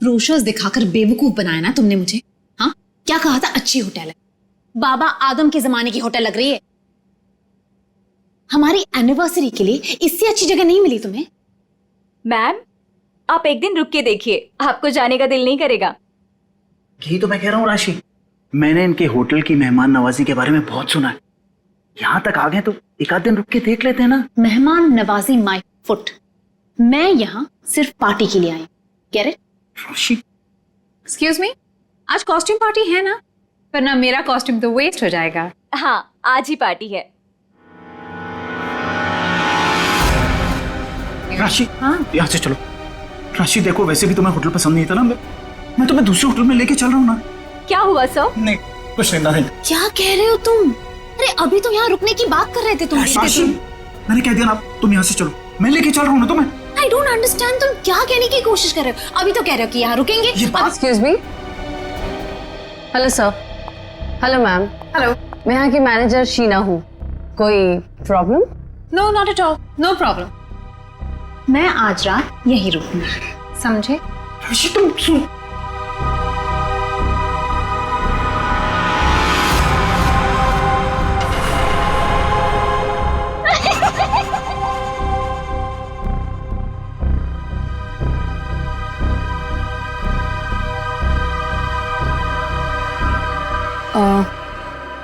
Brochures दिखाकर बेवकूफ बनाया ना तुमने मुझे। हाँ, क्या कहा था? अच्छी होटल है, बाबा आदम के जमाने की होटल लग रही है। हमारी एनिवर्सरी के लिए इससे अच्छी जगह नहीं मिली तुम्हें? मैम, आप एक दिन रुक के देखिए, आपको जाने का दिल नहीं करेगा। यही तो मैं कह रहा हूँ राशि, मैंने इनके होटल की मेहमान नवाजी के बारे में बहुत सुना है। यहाँ तक आ गए तो एक आध दिन रुक के देख लेते हैं ना। मेहमान नवाजी माय फुट। मैं यहाँ सिर्फ पार्टी के लिए आई। Get it? Rashi, excuse me, आज कॉस्ट्यूम पार्टी है ना? वरना मेरा कॉस्ट्यूम तो वेस्ट हो जाएगा। हाँ, आज ही पार्टी है। राशि, हाँ? यहाँ से चलो। राशि देखो, वैसे भी तुम्हें होटल पसंद नहीं था ना, मैं तुम्हें दूसरे होटल में लेके चल रहा हूँ ना। क्या हुआ सर? नहीं, कुछ नहीं। क्या कह रहे हो तुम? अरे अभी तो यहाँ रुकने की बात कर रहे थे तुम। राशि, मैंने कह दिया ना, तुम यहाँ से चलो, मैं लेके चल रहा हूँ ना तुम्हें। आई डोंट अंडरस्टैंड, तुम क्या कहने की कोशिश कर रहे हो? अभी तो कह रहे हो कि यहाँ रुकेंगे। Excuse me. Hello sir. Hello ma'am. Hello. मैं यहाँ की मैनेजर शीना हूँ। कोई problem? No, not at all, no problem. मैं आज रात यहीं रुकूंगी, समझे? राशि तुम सुन।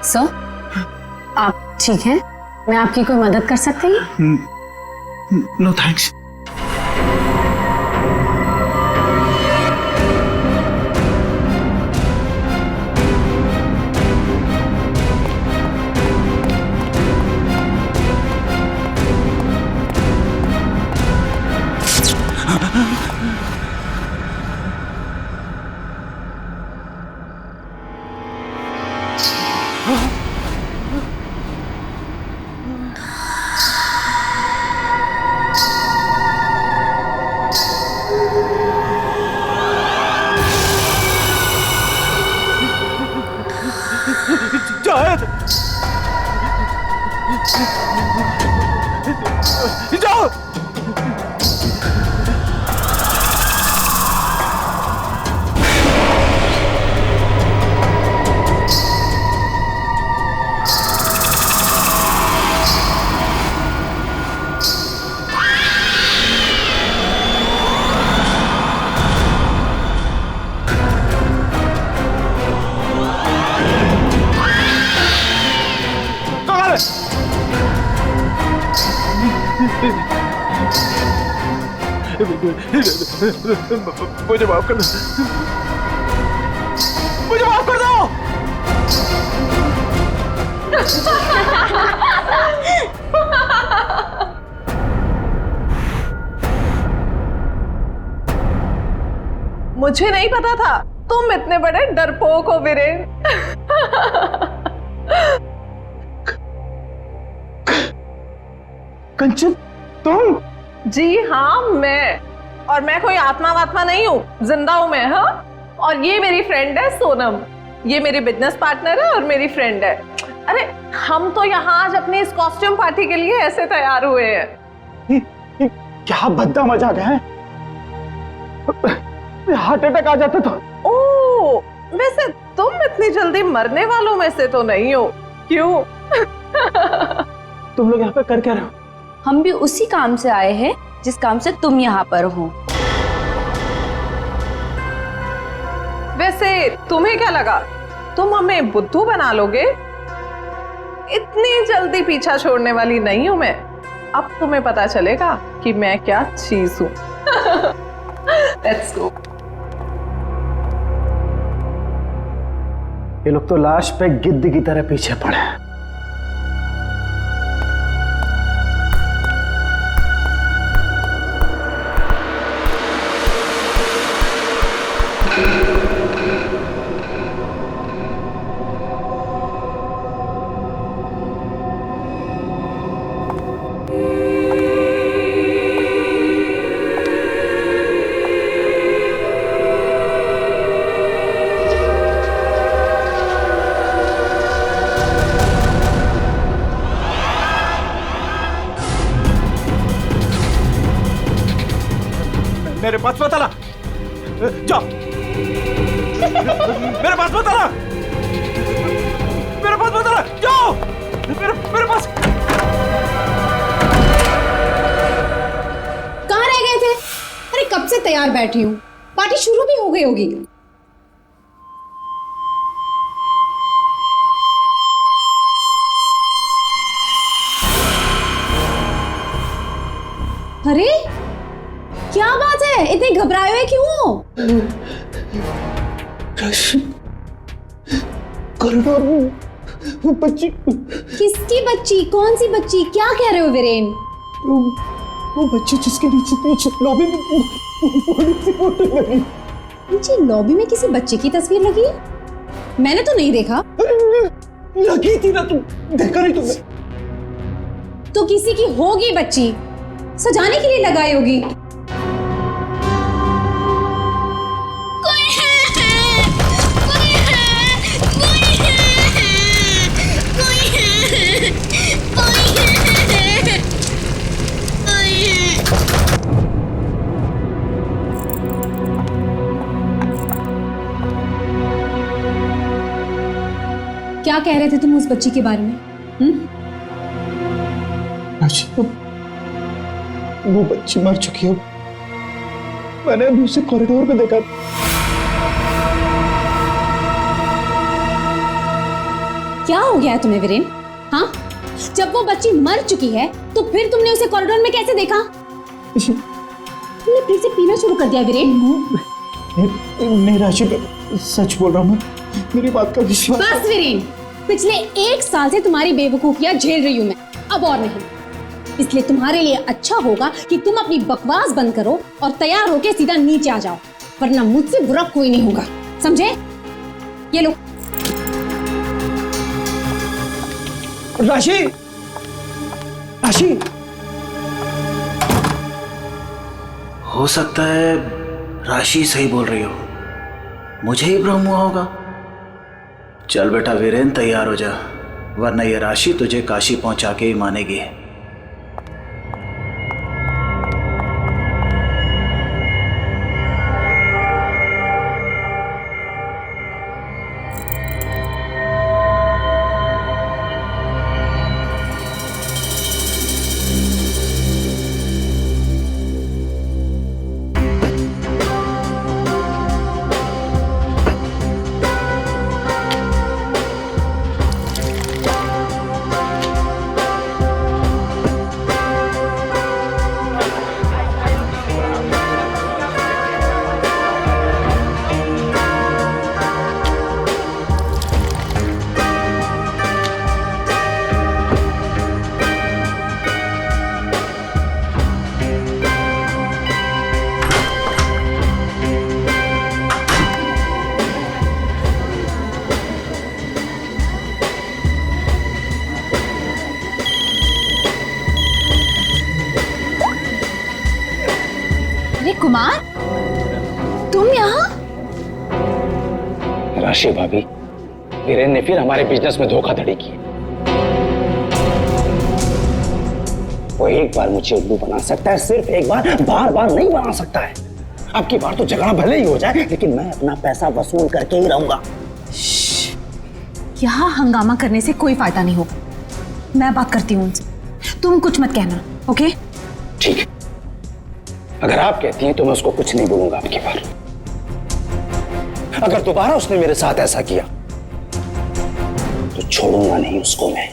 सर, आप ठीक हैं? मैं आपकी कोई मदद कर सकती हूँ? No thanks. जाओ। मुझे माफ कर दो, मुझे माफ कर दो। मुझे नहीं पता था तुम इतने बड़े डरपोक हो वीरेन। कंचन, तुम? जी हाँ, और मैं कोई आत्मा वात्मा नहीं हूँ, जिंदा हूँ मैं। हाँ, और ये मेरी फ्रेंड है सोनम, ये मेरी बिजनेस पार्टनर है और मेरी फ्रेंड है। अरे हम तो यहाँ आज अपनी इस कॉस्ट्यूम पार्टी के लिए ऐसे तैयार हुए हैं। क्या भद्दा मजाक है, हार्ट अटैक आ जाता था। ओह, वैसे तुम इतनी जल्दी मरने वालों में से तो नहीं हो, क्यों? तुम लोग यहाँ पे कर क्या रहे हो? हम भी उसी काम से आए हैं जिस काम से तुम यहाँ पर हो। वैसे तुम्हें क्या लगा तुम हमें बुद्धू बना लोगे? इतनी जल्दी पीछा छोड़ने वाली नहीं हूं मैं। अब तुम्हें पता चलेगा कि मैं क्या चीज हूं। Let's go. ये लोग तो लाश पे गिद्ध की तरह पीछे पड़े हैं। मेरे पास मत आना, मेरे पास मत आना, जाओ मेरे पास। कहाँ रह गए थे? अरे कब से तैयार बैठी हूँ, पार्टी शुरू भी हो गई होगी। अरे क्या बात है, इतने घबराए हुए क्यों? कॉरिडोर में वो बच्ची, किसकी बच्ची? कौन सी बच्ची? क्या कह रहे हो वीरेन? वो बच्ची जिसके नीचे लॉबी में बड़ी सी फोटो लगी। नीचे लॉबी में किसी बच्चे की तस्वीर लगी है? मैंने तो नहीं देखा। लगी थी ना, तुम देखा नहीं तुमने? तो किसी की होगी बच्ची, सजाने के लिए लगाई होगी। क्या कह रहे थे तुम उस बच्ची के बारे में? वो बच्ची मर चुकी है, मैंने अभी उसे कॉरिडोर में देखा। क्या हो गया है तुम्हें वीरेन? हाँ, जब वो बच्ची मर चुकी है तो फिर तुमने उसे कॉरिडोर में कैसे देखा? तुमने फिर से पीना शुरू कर दिया वीरेन? नहीं राशि, सच बोल रहा हूँ, मेरी बात का विश्वास। बस वीरेन, पिछले 1 साल से तुम्हारी बेवकूफियां झेल रही हूं मैं, अब और नहीं। इसलिए तुम्हारे लिए अच्छा होगा कि तुम अपनी बकवास बंद करो और तैयार होके सीधा नीचे आ जाओ, वरना मुझसे बुरा कोई नहीं होगा, समझे? ये लो। राशि, राशि, हो सकता है राशि सही बोल रही हो, मुझे ही भ्रम हुआ होगा। चल बेटा वीरेन, तैयार हो जा, वरना ये राशि तुझे काशी पहुंचा के ही मानेगी। कुमार, तुम यहाँ? राशि भाभी, वीरेन ने फिर हमारे बिजनेस में धोखाधड़ी की। वो एक बार मुझे उल्लू बना सकता है, सिर्फ एक बार, बार बार नहीं बना सकता है। अब की बार तो झगड़ा भले ही हो जाए, लेकिन मैं अपना पैसा वसूल करके ही रहूंगा। यहाँ हंगामा करने से कोई फायदा नहीं होगा, मैं बात करती हूँ उनसे, तुम कुछ मत कहना, ओके? ठीक है, अगर आप कहती हैं तो मैं उसको कुछ नहीं बोलूंगा आपकी बार। अगर दोबारा उसने मेरे साथ ऐसा किया तो छोड़ूंगा नहीं उसको मैं।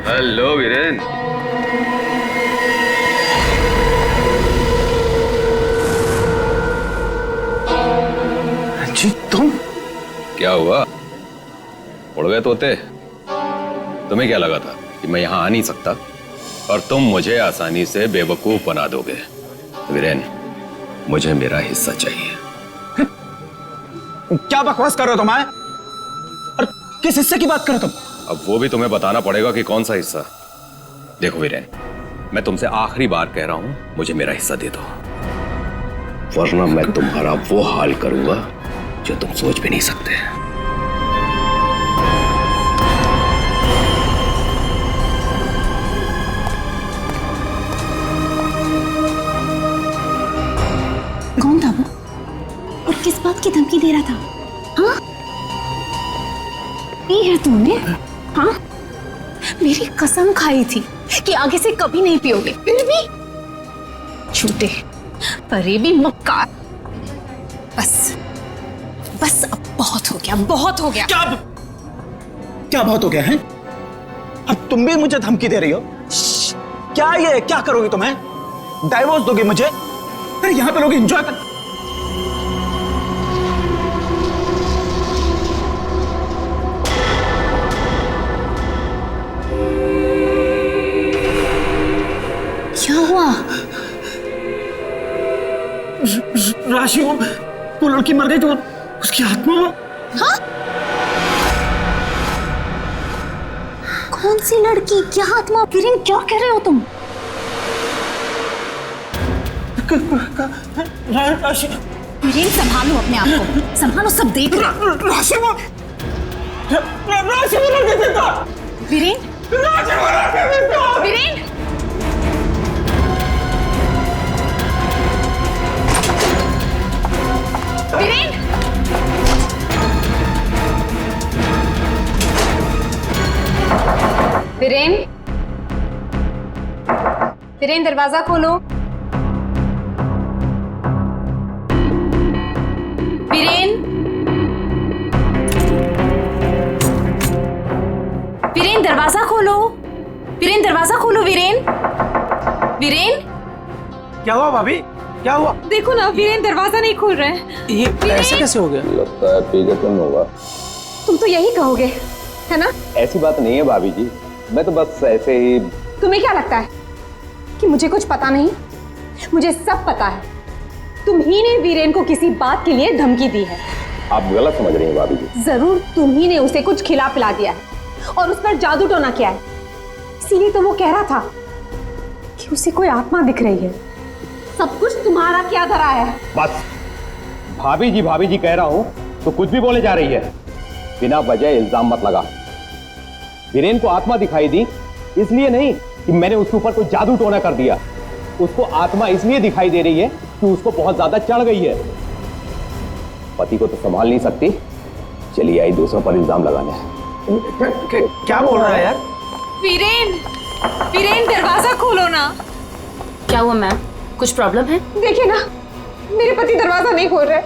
हेलो वीरेन। जी तुम? क्या हुआ, उड़ गए तोते? तुम्हें क्या लगा था कि मैं यहां आ नहीं सकता और तुम मुझे आसानी से बेवकूफ बना दोगे? वीरेन, मुझे मेरा हिस्सा चाहिए। क्या बकवास कर रहे हो तुम? और किस हिस्से की बात कर रहे हो तुम? अब वो भी तुम्हें बताना पड़ेगा कि कौन सा हिस्सा। देखो वीरेन, मैं तुमसे आखिरी बार कह रहा हूं, मुझे मेरा हिस्सा दे दो, वरना मैं तुम्हारा वो हाल करूंगा जो तुम सोच भी नहीं सकते। मौत की धमकी दे रहा था? हाँ, ये है तुमने? हाँ, मेरी कसम खाई थी कि आगे से कभी नहीं पियोगे, फिर भी झूठे, फरेबी, मक्कार। बस बस अब बहुत हो गया, बहुत हो गया। क्या बहुत हो गया है? अब तुम भी मुझे धमकी दे रही हो? क्या ये क्या करोगी तुम्हें? डाइवोर्स दोगे मुझे? फिर यहाँ पे लोग एंजॉय कर। क्या हुआ? राशि, वो लड़की मर गई तो उसकी आत्मा। हाँ? कौन सी लड़की? क्या आत्मा? वीरेन, क्या कह रहे हो तुम? राशि, वीरेन, संभालो अपने आप को, संभालो, सब देख रहे। राशि वो लड़की जिंदा। वीरेन, राशि वो लड़की जिंदा। वीरेन, वीरेन, वीरेन, वीरेन, दरवाजा खोलो। वीरेन, वीरेन, दरवाजा खोलो। वीरेन, दरवाजा खोलो। वीरेन, वीरेन, क्या हुआ भाभी? क्या हुआ? देखो ना, वीरेन दरवाजा नहीं खोल रहे हैं। ये ऐसे कैसे हो गया? लगता है पी के तुम होगा। तुम तो यही कहोगे, है ना? ऐसी बात नहीं है भाभी जी, मैं तो बस ऐसे ही। तुम्हें क्या लगता है कि मुझे कुछ पता नहीं? मुझे सब पता है। तुम ही ने वीरेन को किसी बात के लिए धमकी दी है। आप गलत समझ रही हैं भाभी जी। जरूर तुम ही ने उसे कुछ खिला पिला दिया है और उस पर जादू टोना किया है। इसीलिए तो वो कह रहा था कि उसे कोई आत्मा दिख रही है। सब कुछ तुम्हारा क्या धरा है? बस भाभी जी कह रहा हूं तो कुछ भी बोले जा रही है। बिना वजह इल्जाम मत लगा। वीरेन को आत्मा दिखाई दी इसलिए नहीं कि मैंने उसके ऊपर कोई जादू टोना कर दिया। उसको आत्मा इसलिए दिखाई दे रही है कि उसको बहुत ज्यादा चढ़ गई है। पति को तो संभाल नहीं सकती, चलिए आई दूसरों पर इल्जाम लगाने। क्या बोल रहा है यार? वीरेन, वीरेन, दरवाजा खोलो ना। क्या हुआ मैम? कुछ प्रॉब्लम है? देखिए ना, मेरे पति दरवाजा नहीं खोल रहे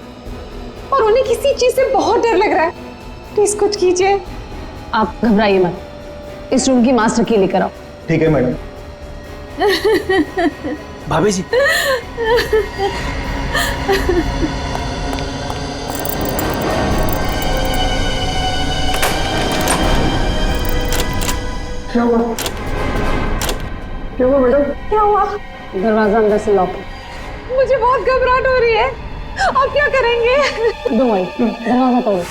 और उन्हें किसी चीज से बहुत डर लग रहा है। प्लीज कुछ कीजिए। आप घबराइए मत, इस रूम की मास्टर की लेकर आओ। ठीक है मैडम। भाभी जी, क्या हुआ? क्या हुआ मैडम? क्या हुआ? दरवाजा अंदर से लॉक है। मुझे बहुत घबराहट हो रही है। अब क्या करेंगे? दो भाई, दरवाजा तोड़ो।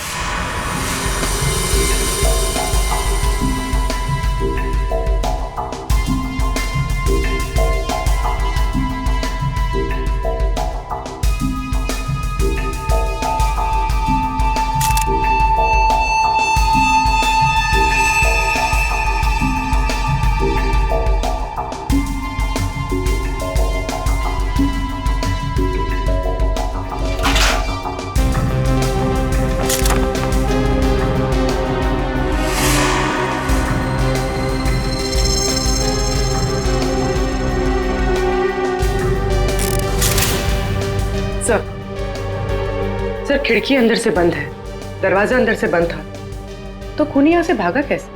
सर, खिड़की अंदर से बंद है, दरवाजा अंदर से बंद था, तो खूनी यहाँ से भागा कैसे?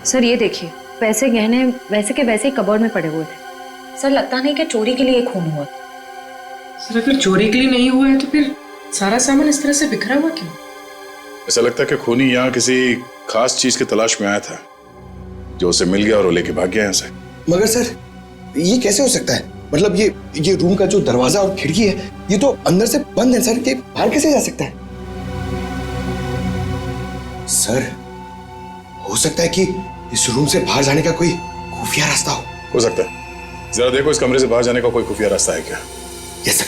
सर ये देखिए, पैसे गहने वैसे के वैसे ही कबर्ड में पड़े हुए थे। सर लगता नहीं कि चोरी के लिए खून हुआ। सर अगर चोरी के लिए नहीं हुआ है तो फिर सारा सामान इस तरह से बिखरा हुआ क्यों? ऐसा लगता है कि खूनी यहाँ किसी खास चीज की तलाश में आया था, जो उसे मिल गया और वो लेके भाग गया यहाँ से। मगर सर, ये कैसे हो सकता है? मतलब ये रूम का जो दरवाजा और खिड़की है, ये तो अंदर से बंद है सर। ये बाहर कैसे जा सकता है? सर, हो सकता है कि इस रूम से बाहर जाने का कोई खुफिया रास्ता हो सकता है। जरा देखो इस कमरे से बाहर जाने का कोई खुफिया रास्ता है क्या? Yes sir.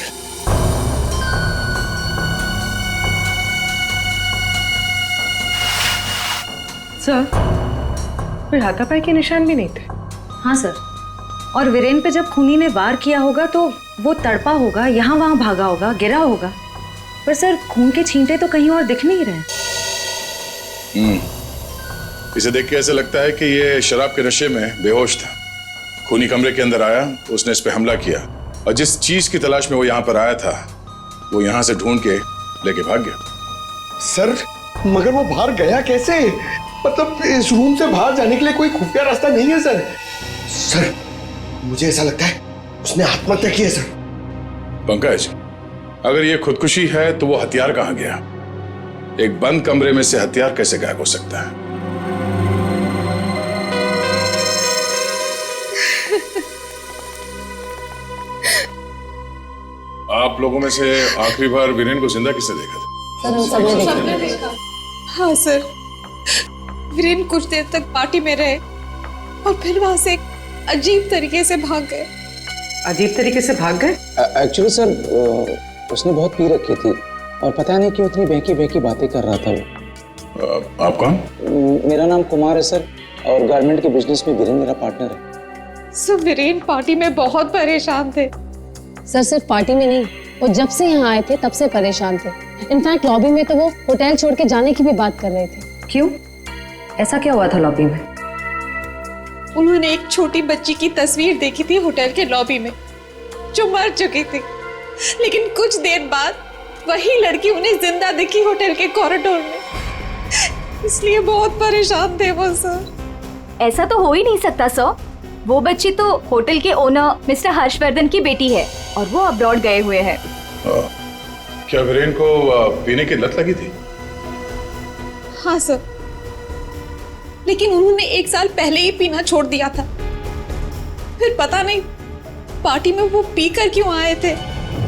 सर, कोई हाथापाई के निशान भी नहीं थे। हाँ सर, और वीरेन पे जब खूनी ने वार किया होगा तो वो तड़पा होगा, यहाँ वहां भागा होगा, गिरा होगा। पर सर खून के छींटे तो कहीं और दिख नहीं रहे। इसे देख के ऐसा लगता है कि ये शराब के नशे में बेहोश था। खूनी कमरे के अंदर आया, उसने इस पे हमला किया और जिस चीज की तलाश में वो यहाँ पर आया था वो यहाँ से ढूंढ के लेके भाग गया। सर मगर वो बाहर गया कैसे? मतलब इस रूम से बाहर जाने के लिए कोई खुफिया रास्ता नहीं है सर। सर मुझे ऐसा लगता है उसने आत्महत्या की है सर। पंकज, अगर ये खुदकुशी है तो वो हथियार कहाँ गया? एक बंद कमरे में से हथियार कैसे गायब हो सकता है? आप लोगों में से आखिरी बार वीरेन को जिंदा किसने देखा था? सर हम सबने देखा। हाँ सर, वीरेन कुछ देर तक पार्टी में रहे और फिर वहां से एक अजीब तरीके से भाग गए। अजीब तरीके से भाग गए? एक्चुअली सर उसने बहुत पी रखी थी और पता नहीं क्यों इतनी बहकी बहकी बातें कर रहा था वो। आप कौन? मेरा नाम कुमार है सर और गारमेंट के बिजनेस में वीरेन मेरा पार्टनर है। सर वीरेन पार्टी में बहुत परेशान थे। सर सिर्फ पार्टी में नहीं, वो जब से यहाँ आए थे तब से परेशान थे। इनफैक्ट लॉबी में तो वो होटल छोड़ के जाने की भी बात कर रहे थे। क्यों? ऐसा क्या हुआ था लॉबी में? उन्होंने एक छोटी बच्ची की तस्वीर देखी थी होटल के लॉबी में जो मर चुकी थी, लेकिन कुछ देर बाद वही लड़की उन्हें जिंदा दिखी होटल के कॉरिडोर में। इसलिए बहुत परेशान थे वो सर। ऐसा तो हो ही नहीं सकता सर। वो बच्ची तो होटल के ओनर मिस्टर हर्षवर्धन की बेटी है और वो अब्रॉड गए हुए हैं। क्या वीरेन को पीने की लत लगी थी? हाँ सर, लेकिन उन्होंने 1 साल पहले ही पीना छोड़ दिया था। फिर पता नहीं पार्टी में वो पीकर क्यों आए थे।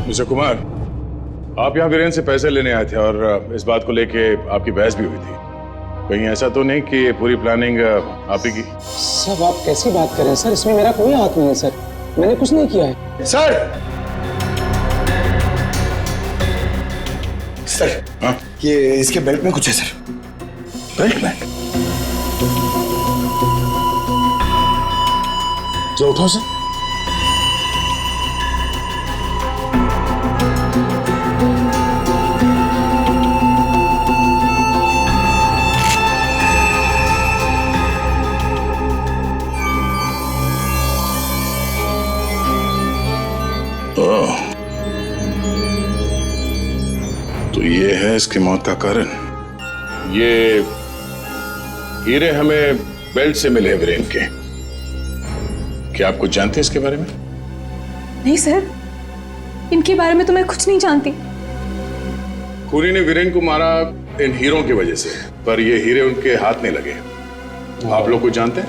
मिस्टर कुमार, आप यहाँ वीरेन से पैसे लेने आए थे और इस बात को लेके आपकी बहस भी हुई थी। कहीं ऐसा तो नहीं कि ये पूरी प्लानिंग आप ही की? सब आप कैसी बात कर रहे हैं सर? इसमें मेरा कोई हाथ नहीं है सर, मैंने कुछ नहीं किया है। सर सर हाँ? ये इसके बेल्ट में कुछ है सर। बेल्ट में? जो उठाओ सर। तो ये है इसकी मौत का कारण। ये हीरे हमें बेल्ट से मिले वीरेन के। क्या आप कुछ जानते हैं इसके बारे में? नहीं सर, इनके बारे में तो मैं कुछ नहीं जानती। खूनी ने वीरेन को मारा इन हीरों की वजह से, पर ये हीरे उनके हाथ नहीं लगे। आप लोग कुछ जानते हैं?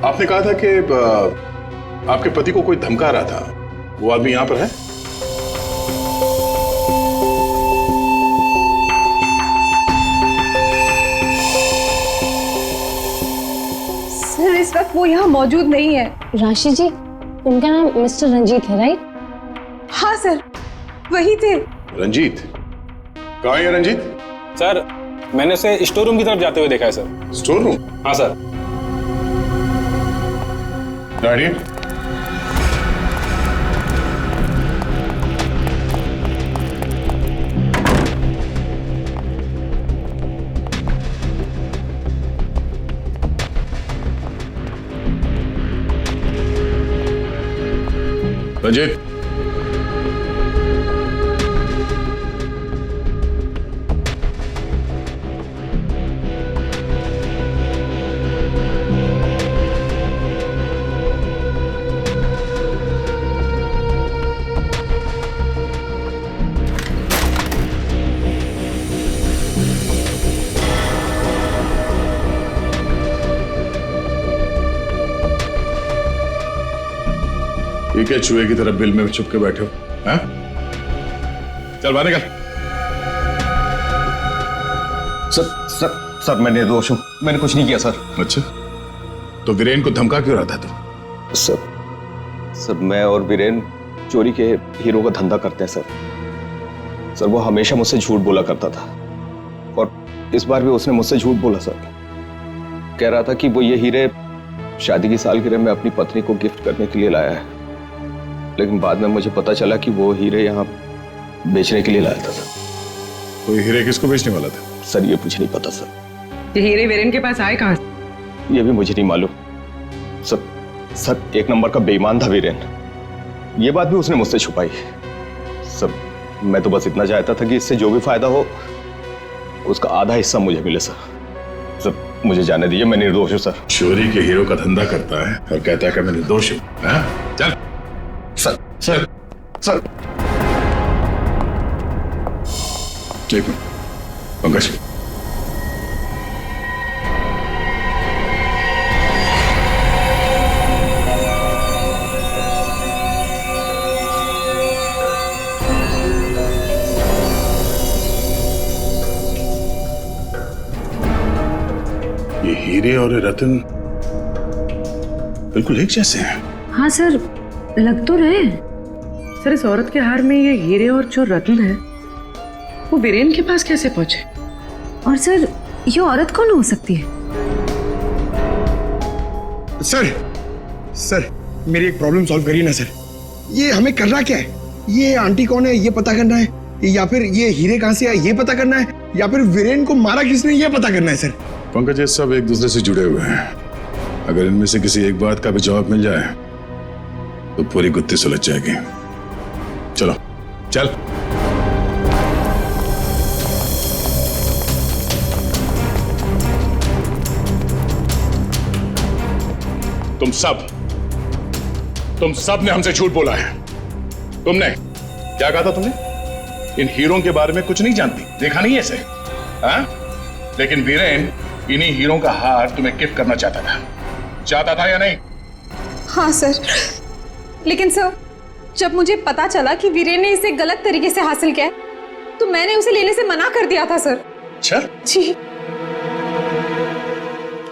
आपने कहा था कि आपके पति को कोई धमका रहा था। वो आदमी यहां पर है? सर इस वक्त वो यहाँ मौजूद नहीं है। राशि जी, उनका नाम मिस्टर रंजीत है राइट? हाँ सर, वही थे। रंजीत? कहाँ है रंजीत? सर मैंने उसे स्टोर रूम की तरफ जाते हुए देखा है सर। Store room? हाँ सर। गाड़ी? रंजीत, ये क्या चूहे की तरफ बिल में छुप के बैठे हो? हाँ? चल बाहर निकल। सर मैं निर्दोष हूं, मैंने कुछ नहीं किया सर। अच्छा, तो वीरेन को धमका क्यों रहा था तुम? सर मैं और वीरेन चोरी के हीरो का धंधा करते हैं सर। वो हमेशा मुझसे झूठ बोला करता था और इस बार भी उसने मुझसे झूठ बोला सर। कह रहा था कि वो ये हीरे शादी की सालगिरह में अपनी पत्नी को गिफ्ट करने के लिए लाया है, लेकिन बाद में मुझे पता चला कि वो हीरे यहाँ बेचने के लिए लाया था। तो ये हीरे किसको बेचने वाला था? सर ये मुझे नहीं पता सर। ये हीरे वीरेन के पास आए कहाँ से? ये भी मुझे नहीं मालूम सर। एक नंबर का बेईमान था वीरेन, ये बात भी उसने मुझसे छुपाई। सर मैं तो बस इतना चाहता था कि इससे जो भी फायदा हो उसका आधा हिस्सा मुझे मिले सर मुझे जाने दीजिए, मैं निर्दोष हूँ सर। चोरी के हीरो का धंधा करता है और कहता है कि मैं निर्दोष हूँ। चल सर। एक मिनट पंकज, ये हीरे और रतन बिल्कुल एक जैसे हैं। हाँ सर, लग तो रहे। सर इस औरत के हार में ये हीरे और जो रत्न है वो वीरेन के पास कैसे पहुंचे? और सर ये औरत कौन हो सकती है? सर मेरी एक प्रॉब्लम सॉल्व करिए ना सर। ये हमें करना क्या है? ये आंटी कौन है ये पता करना है, या फिर ये हीरे कहाँ से आए ये पता करना है, या फिर वीरेन को मारा किसने ये पता करना है सर। पंकज ये सब एक दूसरे से जुड़े हुए हैं। अगर इनमें से किसी एक बात का भी जवाब मिल जाए तो पूरी गुत्थी सुलझ जाएगी। चलो चल। तुम सब ने हमसे झूठ बोला है। तुमने क्या कहा था? तुमने इन हीरों के बारे में कुछ नहीं जानती, देखा नहीं ऐसे? हाँ? लेकिन वीरेन इन्हीं हीरों का हार तुम्हें गिफ्ट करना चाहता था या नहीं? हाँ सर, लेकिन सर जब मुझे पता चला कि वीरेन ने इसे गलत तरीके से हासिल किया तो मैंने उसे लेने से मना कर दिया था सर। अच्छा जी।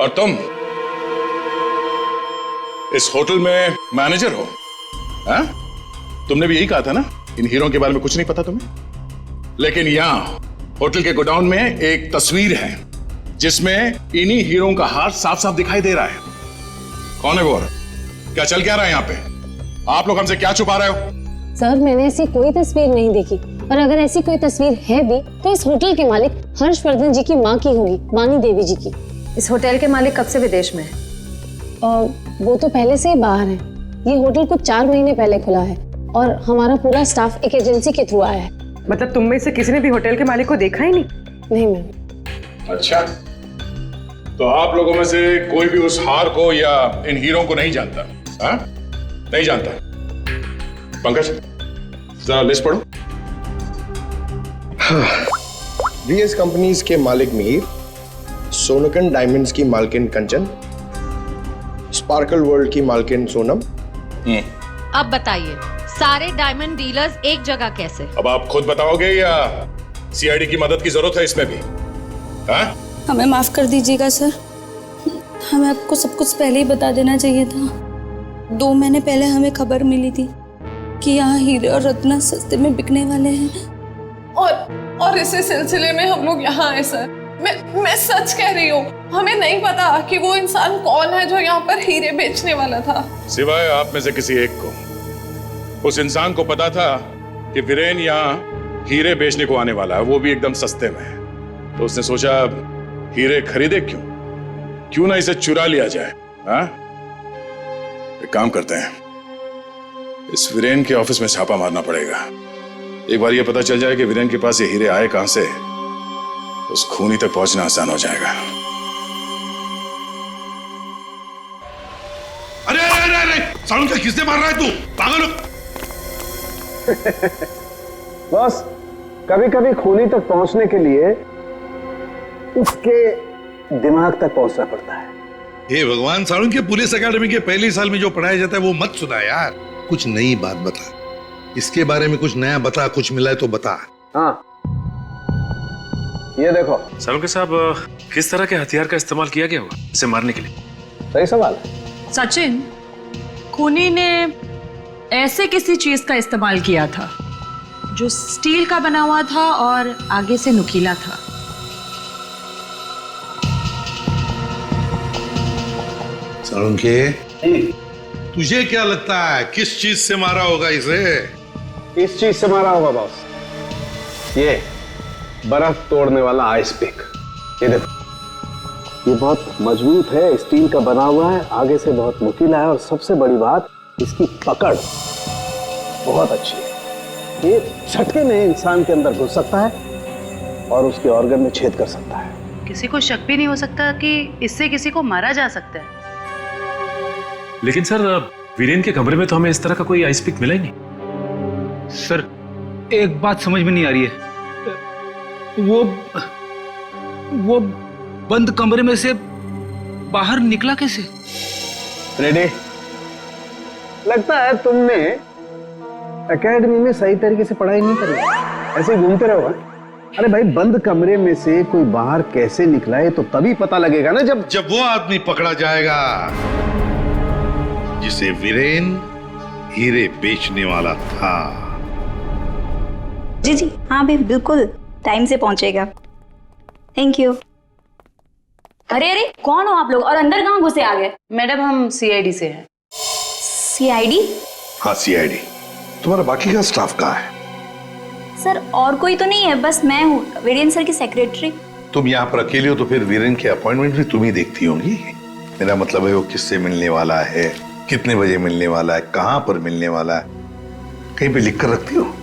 और तुम इस होटल में मैनेजर हो? हाँ? तुमने भी यही कहा था ना इन हीरों के बारे में कुछ नहीं पता तुम्हें। लेकिन यहां होटल के गोडाउन में एक तस्वीर है जिसमें इन्हीं हीरों का हार साफ साफ दिखाई दे रहा है। कौन है वो? क्या चल क्या रहा है यहाँ पे? आप लोग हमसे क्या छुपा रहे हो? सर मैंने ऐसी कोई तस्वीर नहीं देखी, और अगर ऐसी कोई तस्वीर है भी तो इस होटल के मालिक हर्षवर्धन जी की माँ की होगी, वानी देवी जी की। इस होटल के मालिक कब से विदेश में है? वो तो पहले से ही बाहर है। ये होटल कुछ 4 महीने पहले खुला है और हमारा पूरा स्टाफ एक एजेंसी के थ्रू आया है। मतलब तुम में से किसी ने भी होटल के मालिक को देखा ही नहीं? नहीं मैम। अच्छा, तो आप लोगों में से कोई भी उस हार को या इन हीरों को नहीं जानता? हाँ? नहीं जानता? पंकज जरा लिस्ट पढ़ो। वीएस कंपनीज के मालिक मीर, सोनकन डायमंड्स की मालकिन कंचन, स्पार्कल वर्ल्ड की मालकिन सोनम। अब बताइए सारे डायमंड डीलर्स एक जगह कैसे? अब आप खुद बताओगे या सीआईडी की मदद की जरूरत है इसमें भी? हाँ? हमें माफ कर दीजिएगा सर, हमें आपको सब कुछ पहले ही बता देना चाहिए था। 2 महीने पहले हमें खबर मिली थी कि यहाँ हीरे और रत्न सस्ते में बिकने वाले हैं, और इसी सिलसिले में हम लोग यहाँ आए सर। मैं सच कह रही हूँ, हमें नहीं पता कि वो इंसान कौन है जो यहाँ पर हीरे बेचने वाला था। सिवाय आप में से किसी एक को उस इंसान को पता था कि वीरेन यहाँ हीरे बेचने को आने वाला है, वो भी एकदम सस्ते में। तो उसने सोचा हीरे खरीदे क्यों ना इसे चुरा लिया जाए। हाँ? एक काम करते हैं, इस वीरेन के ऑफिस में छापा मारना पड़ेगा। एक बार ये पता चल जाए कि वीरेन के पास ये हीरे आए कहां से, उस खूनी तक पहुंचना आसान हो जाएगा। अरे अरे अरे अरे सालून का किसने मार रहा है तू? पागल हो? बस कभी कभी खूनी तक पहुंचने के लिए उसके दिमाग तक पहुंचना पड़ता है। हे भगवान, सालून के पुलिस अकेडमी के पहले साल में जो पढ़ाया जाता है वो मत सुना यार। कुछ नई बात बता, इसके बारे में कुछ नया बता, कुछ मिला है तो बता। हाँ ये देखो। सालून साहब, किस तरह के हथियार का इस्तेमाल किया गया होगा इसे मारने के लिए? सही सवाल। सचिन, खूनी ने ऐसे किसी चीज का इस्तेमाल किया था जो स्टील का बना हुआ था और आगे से नुकीला था। सालून के, तुझे क्या लगता है किस चीज से मारा होगा इसे? इस चीज से मारा होगा बॉस, ये बर्फ तोड़ने वाला आइस पिक। ये देखो, ये बहुत मजबूत है, स्टील का बना हुआ है, आगे से बहुत नुकीला है और सबसे बड़ी बात इसकी पकड़ बहुत अच्छी है। ये झटके में इंसान के अंदर घुस सकता है और उसके ऑर्गन में छेद कर सकता है। किसी को शक भी नहीं हो सकता कि इससे किसी को मारा जा सकता है। लेकिन सर, वीरेन के कमरे में तो हमें इस तरह का कोई आइस पिक मिला ही नहीं। सर एक बात समझ में नहीं आ रही है, वो बंद कमरे में से बाहर निकला कैसे? रेडी? लगता है तुमने एकेडमी में सही तरीके से पढ़ाई नहीं करी, ऐसे ही घूमते रहो। अरे भाई, बंद कमरे में से कोई बाहर कैसे निकला है तो तभी पता लगेगा ना जब वो आदमी पकड़ा जाएगा जिसे वीरेन हीरे बेचने वाला था। जी जी हाँ भाई, बिल्कुल टाइम से पहुंचेगा। Thank you. अरे अरे, कौन हो आप लोग और अंदर कहाँ घुसे आ गए? मैडम, हम सीआईडी से हैं। सीआईडी? हाँ सीआईडी। तुम्हारा बाकी का स्टाफ कहाँ है? सर और कोई तो नहीं है, बस मैं हूँ, वीरेन सर की सेक्रेटरी। तुम यहाँ पर अकेले हो तो फिर वीरेन के अपॉइंटमेंट भी तुम ही देखती होंगी। मेरा मतलब है वो किससे मिलने वाला है, कितने बजे मिलने वाला है, कहाँ पर मिलने वाला है, कहीं पे लिख कर रखती हो?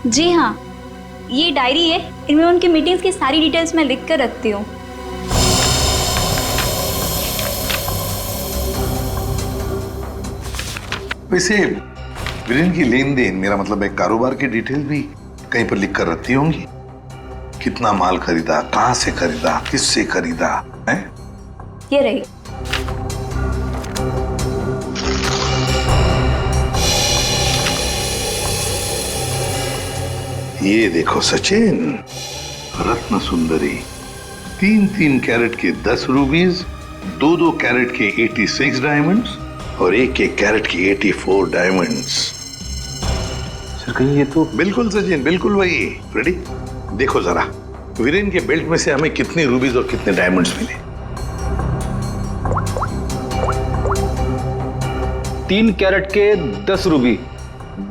जी हाँ, ये डायरी है, इनमें उनकी मीटिंग्स की सारी डिटेल्स मैं लिख कर रखती हूँ। वैसे वीरेन की लेन देन, मेरा मतलब है कारोबार की डिटेल भी कहीं पर लिख कर रखती होंगी। कितना माल खरीदा, कहाँ से खरीदा, किससे खरीदा है? ये रही। ये देखो सचिन, रत्न सुंदरी, 3-3 कैरेट के 10 रूबीज, 2-2 कैरेट के 86 डायमंड्स और 1-1 कैरेट की 84 डायमंड्स। सर कहीं ये तो बिल्कुल सचिन, बिल्कुल वही। रेडी? देखो जरा, वीरेन के बेल्ट में से हमें कितने रूबीज और कितने डायमंड्स मिले? 3 कैरेट के 10 रूबी,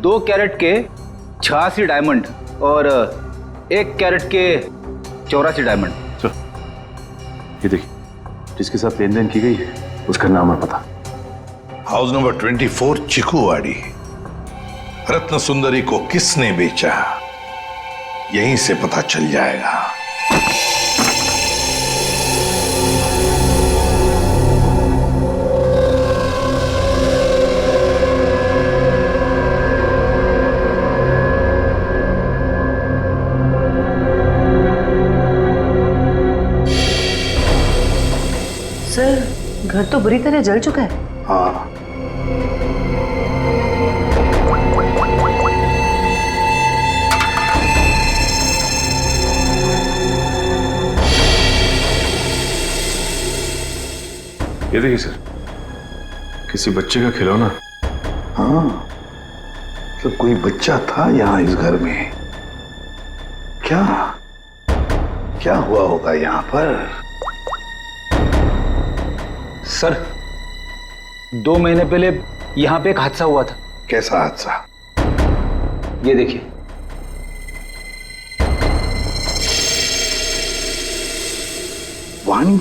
2 कैरेट के 86 डायमंड और 1 कैरेट के 84 डायमंड। ये देखिए, जिसके साथ लेन देन की गई है उसका नाम और पता। House number 24 चिकूवाड़ी। रत्न सुंदरी को किसने बेचा, यहीं से पता चल जाएगा। सर, घर तो बुरी तरह जल चुका है। हाँ, ये देखिए सर, किसी बच्चे का खिलौना। हाँ, तो कोई बच्चा था यहाँ इस घर में। क्या क्या हुआ होगा यहाँ पर? सर 2 महीने पहले यहाँ पे एक हादसा हुआ था। कैसा हादसा? ये देखिए, वाणी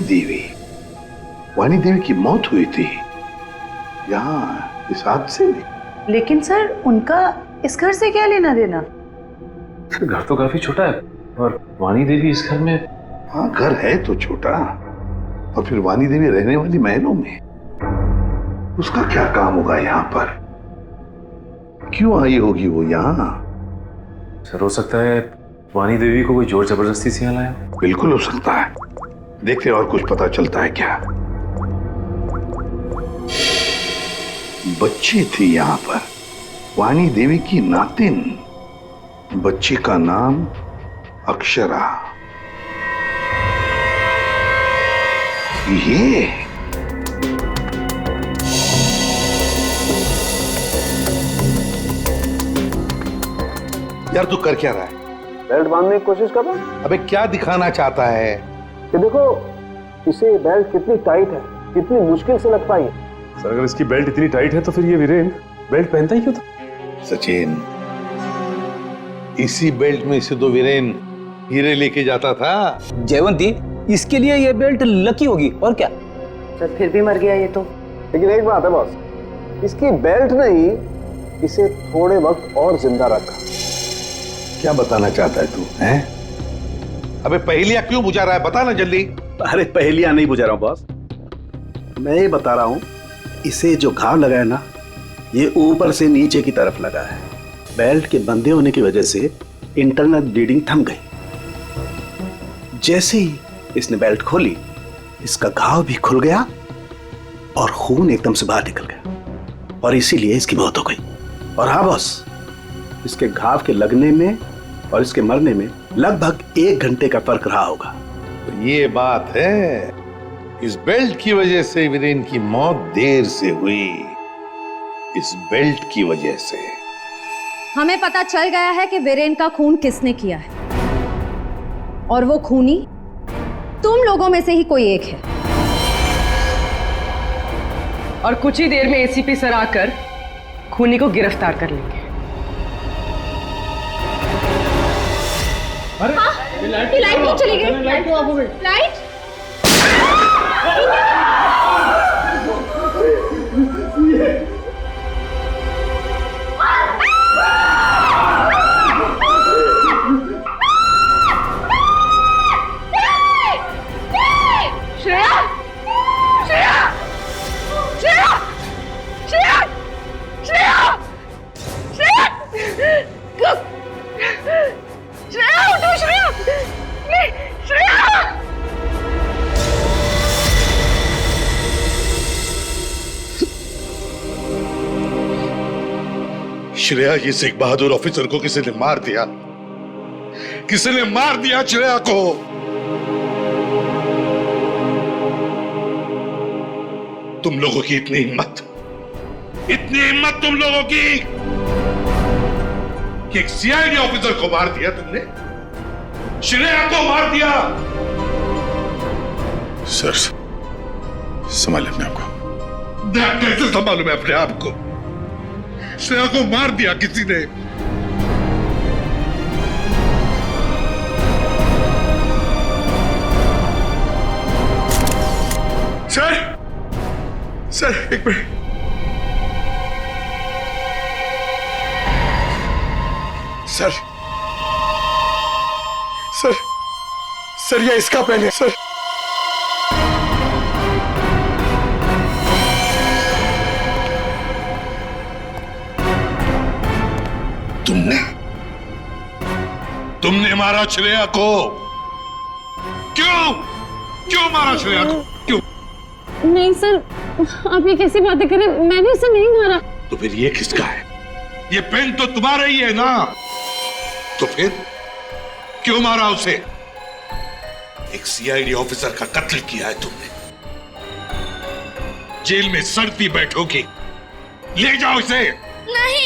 देवी की मौत हुई थी यहाँ इस हादसे में। लेकिन सर, उनका इस घर से क्या लेना देना? सर घर तो काफी छोटा है और वाणी देवी इस घर में। हाँ, घर है तो छोटा, और फिर वाणी देवी रहने वाली महलों में। उसका क्या काम होगा यहाँ पर? क्यों आई होगी वो यहाँ? सर हो सकता है वाणी देवी को कोई जोर जबरदस्ती से यहाँ लाया। बिल्कुल हो सकता है। देखते और कुछ पता चलता है क्या? बच्ची थी यहाँ पर, वाणी देवी की नातिन। बच्ची का नाम अक्षरा। ये यार, तू कर क्या रहा है? बेल्ट बांधने की कोशिश कर रहा हूं। अबे क्या दिखाना चाहता है? कि देखो इसे बेल्ट कितनी टाइट है, कितनी मुश्किल से लग पाई है। सर अगर इसकी बेल्ट इतनी टाइट है तो फिर ये वीरेन बेल्ट पहनता ही क्यों था? सचिन, इसी बेल्ट में से तो वीरेन हीरे लेके जाता था। जयवंती, इसके लिए ये बेल्ट लकी होगी और क्या। सर फिर भी मर गया ये तो। लेकिन एक बात है बॉस, इसकी बेल्ट ने ही इसे थोड़े वक्त और जिंदा रखा। क्या बताना चाहता है तू? हैं? अबे पहेलियां क्यों बुझा रहा है, बता ना जल्दी। अरे पहेलियां नहीं बुझा रहा हूं बॉस, मैं ये बता रहा हूं इसे जो घाव लगा है ना, ये ऊपर से नीचे की तरफ लगा है। बेल्ट के बंधे होने की वजह से इंटरनल ब्लीडिंग थम गई। जैसे ही इसने बेल्ट खोली, इसका घाव भी खुल गया और खून एकदम से बाहर निकल गया और इसीलिए इसकी मौत हो गई। और हाँ बॉस, इसके घाव के लगने में और इसके मरने में लगभग 1 घंटे का फर्क रहा होगा। तो ये बात है, इस बेल्ट की वजह से वीरेन की मौत देर से हुई। इस बेल्ट की वजह से हमें पता चल गया है कि वीरेन का खून किसने किया है, और वो खूनी तुम लोगों में से ही कोई एक है। और कुछ ही देर में एसीपी सर आकर खूनी को गिरफ्तार कर लेंगे। ये लाइट क्यों चली गई? लाइट क्यों ऑफ हो गई? लाइट श्रेया, श्रेया, श्रेया, श्रेया, श्रेया, श्रेया, श्रेया, उठो श्रेया, श्रेया। श्रेया, ये सिख बहादुर ऑफिसर को किसी ने मार दिया, किसी ने मार दिया श्रेया को। तुम लोगों की इतनी हिम्मत तुम लोगों की कि एक सीआईडी ऑफिसर को मार दिया तुमने, श्रेया को मार दिया। सर संभाले अपने आप को। कैसे संभालूं मैं अपने आप को? श्रेया को मार दिया किसी ने। सर एक मिनट। सर ये इसका पेन है सर। तुमने मारा श्रेया को। क्यों मारा श्रेया को? क्यों? नहीं सर, आप ये कैसी बातें करें, मैंने उसे नहीं मारा। तो फिर ये किसका है? ये पेन तो तुम्हारा ही है ना, तो फिर क्यों मारा उसे? एक सीआईडी ऑफिसर का कत्ल किया है तुमने, जेल में सड़ती बैठोगी। ले जाओ इसे। नहीं,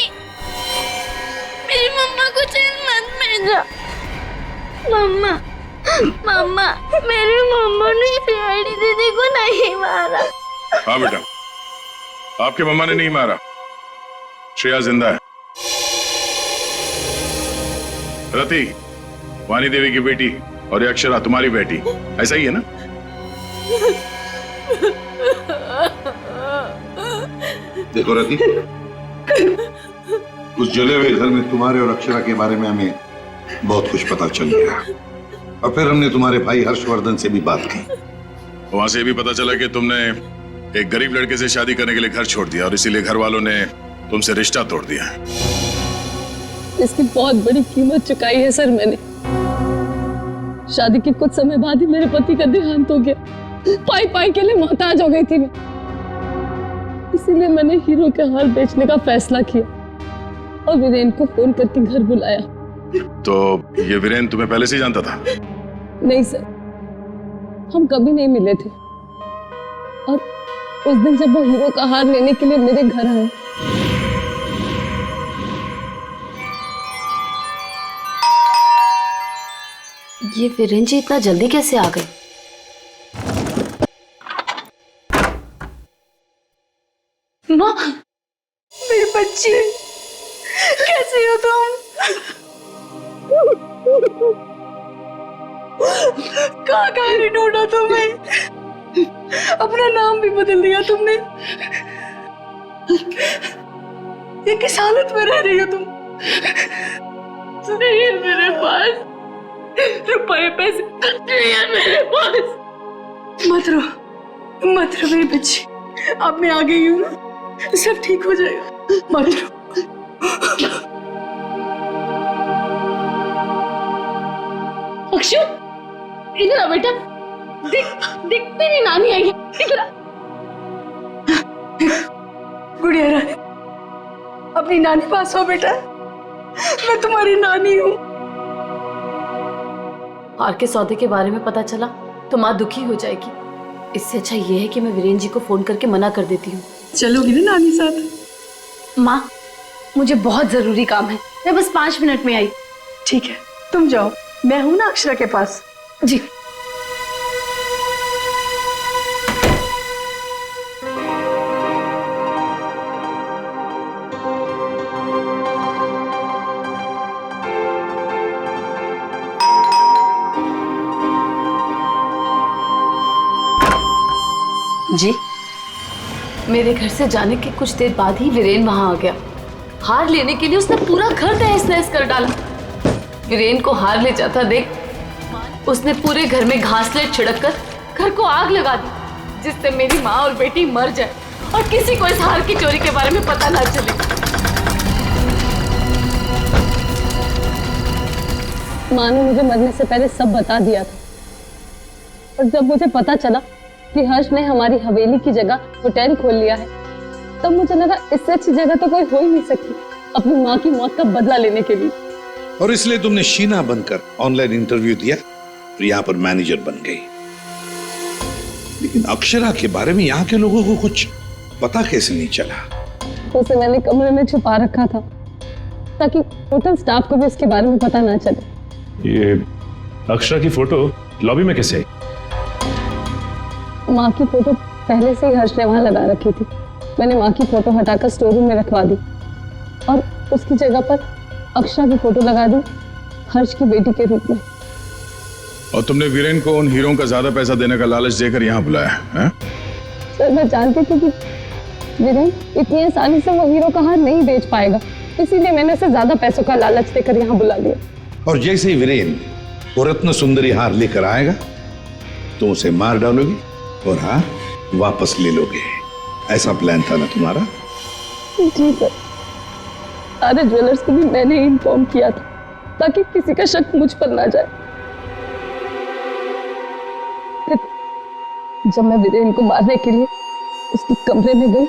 मेरी मम्मा को जेल मत भेजो। मम्मा, मेरी मम्मा ने सीआईडी दीदी को नहीं मारा। हाँ बेटा, आपके मम्मा ने नहीं मारा, श्रेया जिंदा है। रति, वानी देवी की बेटी, और ये अक्षरा तुम्हारी बेटी, ऐसा ही है ना? देखो रति, उस जले हुए घर में तुम्हारे और अक्षरा के बारे में हमें बहुत कुछ पता चल गया, और फिर हमने तुम्हारे भाई हर्षवर्धन से भी बात की। वहां से भी पता चला कि तुमने एक गरीब लड़के से शादी करने के लिए घर छोड़ दिया, और इसीलिए घर वालों ने तुमसे रिश्ता तोड़ दिया है। इसकी बहुत बड़ी कीमत चुकाई है सर मैंने। शादी के कुछ समय बाद ही मेरे पति का देहांत हो गया। पाई के लिए मोहताज हो गई थी मैं, इसीलिए मैंने हीरो के हार बेचने का फैसला किया और वीरेन को फोन करके घर बुलाया। तो ये वीरेन तुम्हें पहले से ही जानता था? नहीं सर, हम कभी नहीं मिले थे, और उस दिन जब वो हीरो का हार लेने के लिए मेरे घर आए, ये वीरेन जी इतना जल्दी कैसे आ गए? माँ, मेरी बच्ची, कैसी हो तुम? कहाँ कहाँ नहीं ढूंढा तुम्हें? अपना नाम भी बदल दिया तुमने। ये किस हालत में रह रही हो तुम? नहीं है मेरे पास रुपए पैसे, नहीं है मेरे पास। मत रो मेरी बच्ची, अब मैं आ गई हूँ ना, सब ठीक हो जाएगा, मत रो। अक्षु, इधर आ बेटा, देख तेरी नानी आई है, इधर आ। गुड़िया रानी, अपनी नानी पास हो बेटा, मैं तुम्हारी नानी हूँ। हार के सौदे के बारे में पता चला तो माँ दुखी हो जाएगी। इससे अच्छा ये है कि मैं वीरेन जी को फोन करके मना कर देती हूँ। चलोगी ना नानी साथ? माँ, मुझे बहुत जरूरी काम है, मैं बस 5 मिनट में आई। ठीक है, तुम जाओ, मैं हूं ना अक्षरा के पास। जी। जी, मेरे घर से जाने के कुछ देर बाद ही वीरेन वहां आ गया। हार लेने के लिए उसने पूरा घर तहस नहस कर डाला। वीरेन को हार ले जाता देख उसने पूरे घर में घासलेट छिड़क कर घर को आग लगा दी, जिससे मेरी माँ और बेटी मर जाए और किसी को इस हार की चोरी के बारे में पता ना चले। माँ ने मुझे मरने से पहले सब बता दिया था, और जब मुझे पता चला कि हर्ष ने हमारी हवेली की जगह होटल खोल लिया है, तब मुझे लगा इससे अच्छी जगह तो कोई हो ही नहीं सकती अपनी माँ की मौत का बदला लेने के लिए। और इसलिए तुमने शीना बनकर ऑनलाइन इंटरव्यू दिया और यहाँ पर मैनेजर बन गई। लेकिन अक्षरा के बारे में यहाँ के लोगों को कुछ पता कैसे नहीं चला? उसे मैंने कमरे में छुपा रखा था ताकि होटल स्टाफ को भी उसके बारे में पता ना चले। ये अक्षरा की फोटो लॉबी में कैसे आई? माँ की फोटो पहले से ही हर्ष ने वहां लगा रखी थी। मैंने माँ की फोटो हटाकर स्टोर रूम में रखवा दी और उसकी जगह पर अक्षरा की फोटो लगा दी हर्ष की बेटी के रूप में। और तुमने वीरेन को उन हीरों का ज्यादा पैसा देने का लालच देकर यहाँ बुलाया है? सर, मैं जानती थी कि वीरेन इतनी आसानी से वो हीरो का हार नहीं बेच पाएगा, इसीलिए मैंने उसे ज्यादा पैसों का लालच देकर यहाँ बुला लिया। और जैसे ही वीरेन वो रत्न सुंदरी हार लेकर आएगा तो उसे मार डालोगी और हार वापस ले लोगे। ऐसा प्लान था ना तुम्हारा? जी सर, सारे ज्वेलर्स को भी मैंने इन्फॉर्म किया था ताकि किसी का शक मुझ पर ना जाए। फिर जब मैं वीरेन को मारने के लिए उसके कमरे में गई,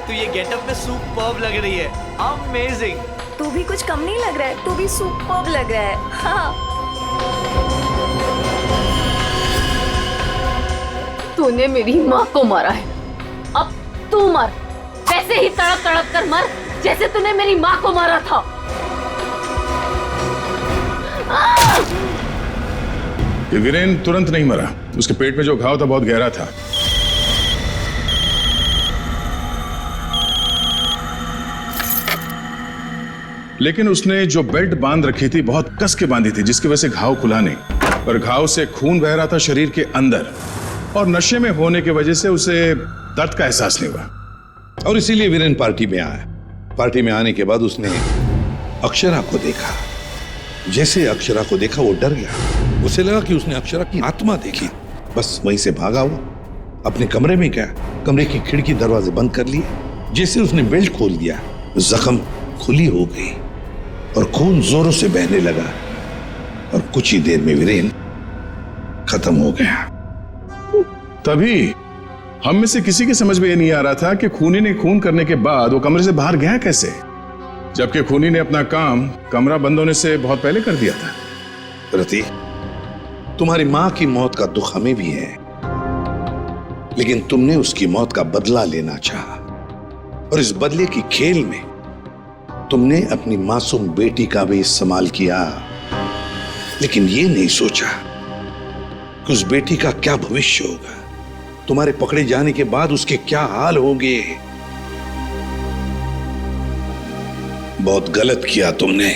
तू ये गेटअप में सुपर्ब लग रही है। अमेजिंग। तू भी कुछ कम नहीं लग रहा है, तू भी सुपर्ब लग रहा है। हाँ। तूने मेरी माँ को मारा है, अब तू मर, वैसे ही तड़प तड़प कर मर जैसे तूने मेरी माँ को मारा था। ये वीरेन तुरंत नहीं मरा, उसके पेट में जो घाव था बहुत गहरा था। लेकिन उसने जो बेल्ट बांध रखी थी बहुत कस के बांधी थी, जिसकी वजह से घाव खुला नहीं, पर घाव से खून बह रहा था शरीर के अंदर, और नशे में होने की वजह से उसे दर्द का एहसास नहीं हुआ। और इसीलिए वीरेन पार्टी में आया। पार्टी में आने के बाद उसने अक्षरा को देखा। जैसे अक्षरा को देखा वो डर गया। उसे लगा कि उसने अक्षरा की आत्मा देखी, बस वहीं से भागा हुआ अपने कमरे में क्या, कमरे की खिड़की दरवाजे बंद कर लिए। जैसे उसने बेल्ट खोल दिया, जख्म खुली हो गई और खून जोरों से बहने लगा और कुछ ही देर में वीरेन खत्म हो गया। तभी हम में से किसी के समझ में ये नहीं आ रहा था कि खूनी ने खून करने के बाद वो कमरे से बाहर गया कैसे, जबकि खूनी ने अपना काम कमरा बंद होने से बहुत पहले कर दिया था। रति, तुम्हारी मां की मौत का दुख हमें भी है, लेकिन तुमने उसकी मौत का बदला लेना चाहा और इस बदले की खेल में तुमने अपनी मासूम बेटी का भी इस्तेमाल किया, लेकिन ये नहीं सोचा कि उस बेटी का क्या भविष्य होगा, तुम्हारे पकड़े जाने के बाद उसके क्या हाल होंगे। बहुत गलत किया तुमने।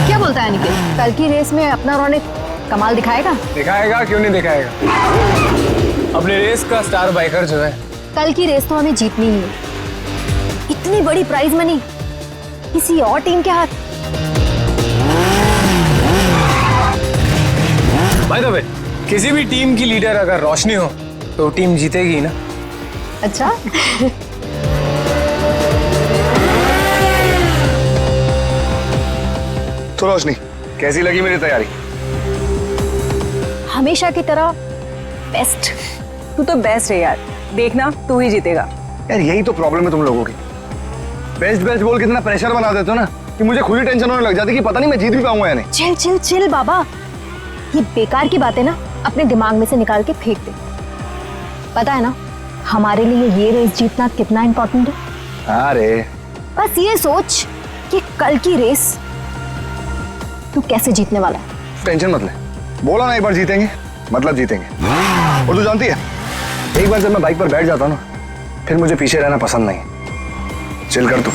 क्या बोलता है निखिल? कल की रेस में अपना रौनक कमाल दिखाएगा? दिखाएगा, क्यों नहीं दिखाएगा। अपने रेस का स्टार बाइकर जो है। कल की रेस तो हमें जीतनी ही है। इतनी बड़ी प्राइज मनी किसी और टीम के हाथ। बाय द वे, किसी भी टीम की लीडर अगर रोशनी हो तो टीम जीतेगी ना। अच्छा। तो रोशनी, कैसी लगी मेरी तैयारी? हमेशा की तरह बेस्ट। तू तो बेस्ट है यार, देखना तू ही जीतेगा। यार यही तो प्रॉब्लम है तुम लोगों की, बेस्ट बेस्ट बोल के इतना प्रेशर बना देते हो ना कि मुझे खुद ही टेंशन होने लग जाती कि पता नहीं मैं जीत भी पाऊंगा या नहीं। चिल चिल चिल बाबा, ये बेकार की बातें ना अपने दिमाग में से निकाल के फेंक दे। पता है ना हमारे लिए ये रेस जीतना कितना इंपॉर्टेंट है। अरे बस ये सोच कि कल की रेस तू कैसे जीतने वाला है। टेंशन मत ले, बोला ना एक बार जीतेंगे मतलब जीतेंगे। और तू जानती है, एक बार जब मैं बाइक पर बैठ जाता हूँ ना, फिर मुझे पीछे रहना पसंद नहीं। चिल कर तू।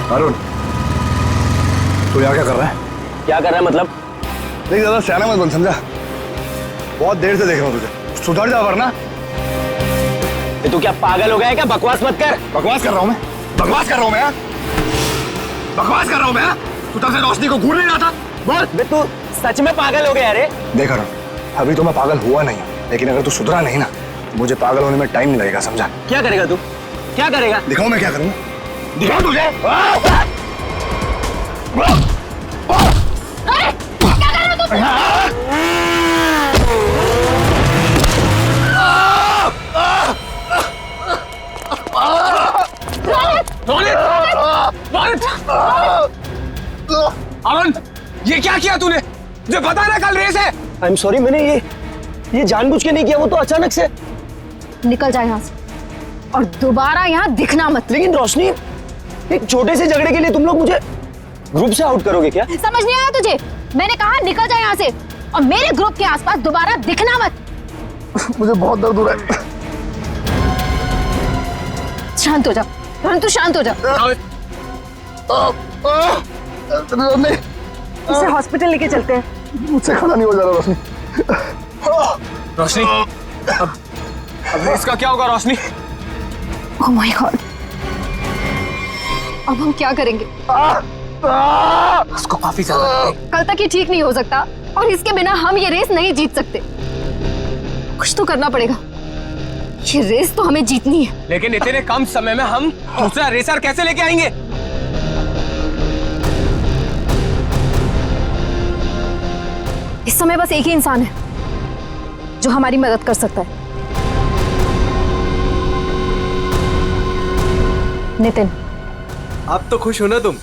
अरुण, तू यहाँ क्या कर रहा है? क्या कर रहा है मतलब? नहीं ज्यादा सियाना मत बन, समझा? बहुत देर से देख रहा हूँ तुझे, सुधर जा वरना। तू क्या पागल हो गया है क्या? बकवास मत कर। बकवास कर रहा हूँ मैं? बकवास कर रहा हूँ मैं? बकवास कर रहा हूँ मैं? तू तब से रोशनी को घूर नहीं रहा था? बोल। तू सच में पागल हो गया? अरे देख अरुण, अभी तो मैं पागल हुआ नहीं, लेकिन अगर तू सुधरा नहीं ना, मुझे पागल होने में टाइम नहीं लगेगा, समझा? क्या करेगा तू? क्या करेगा? दिखाओ मैं क्या करूँगा, दिखाओ तुझे। क्या कर रहे हो तुम? अरुण, ये क्या किया तूने? मुझे पता है ना कल रेस है। आई एम सॉरी, मैंने ये जानबूझ के नहीं किया, वो तो अचानक से। निकल जाए यहाँ से और दोबारा यहाँ दिखना मत। लेकिन रोशनी, एक छोटे से झगड़े के लिए तुम लोग मुझे ग्रुप से आउट करोगे क्या? समझ नहीं आया तुझे? मैंने कहा निकल जाए यहाँ से और मेरे ग्रुप के आसपास दोबारा दिखना मत। मुझे बहुत दर्द हो रहा है। शांत हो जा, तू शांत हो जा। इसे हॉस्पिटल लेके चलते हैं। मुझसे खड़ा नहीं हो जा रहा रोशनी। रोशनी, अब इसका क्या होगा रोशनी? ओह माय गॉड, अब हम क्या करेंगे? उसको काफी ज्यादा कल तक ये ठीक नहीं हो सकता और इसके बिना हम ये रेस नहीं जीत सकते। कुछ तो करना पड़ेगा, ये रेस तो हमें जीतनी है। लेकिन इतने कम समय में हम दूसरा रेसर कैसे लेके आएंगे? इस समय बस एक ही इंसान है जो हमारी मदद कर सकता है, नितिन। आप तो खुश हो ना तुम?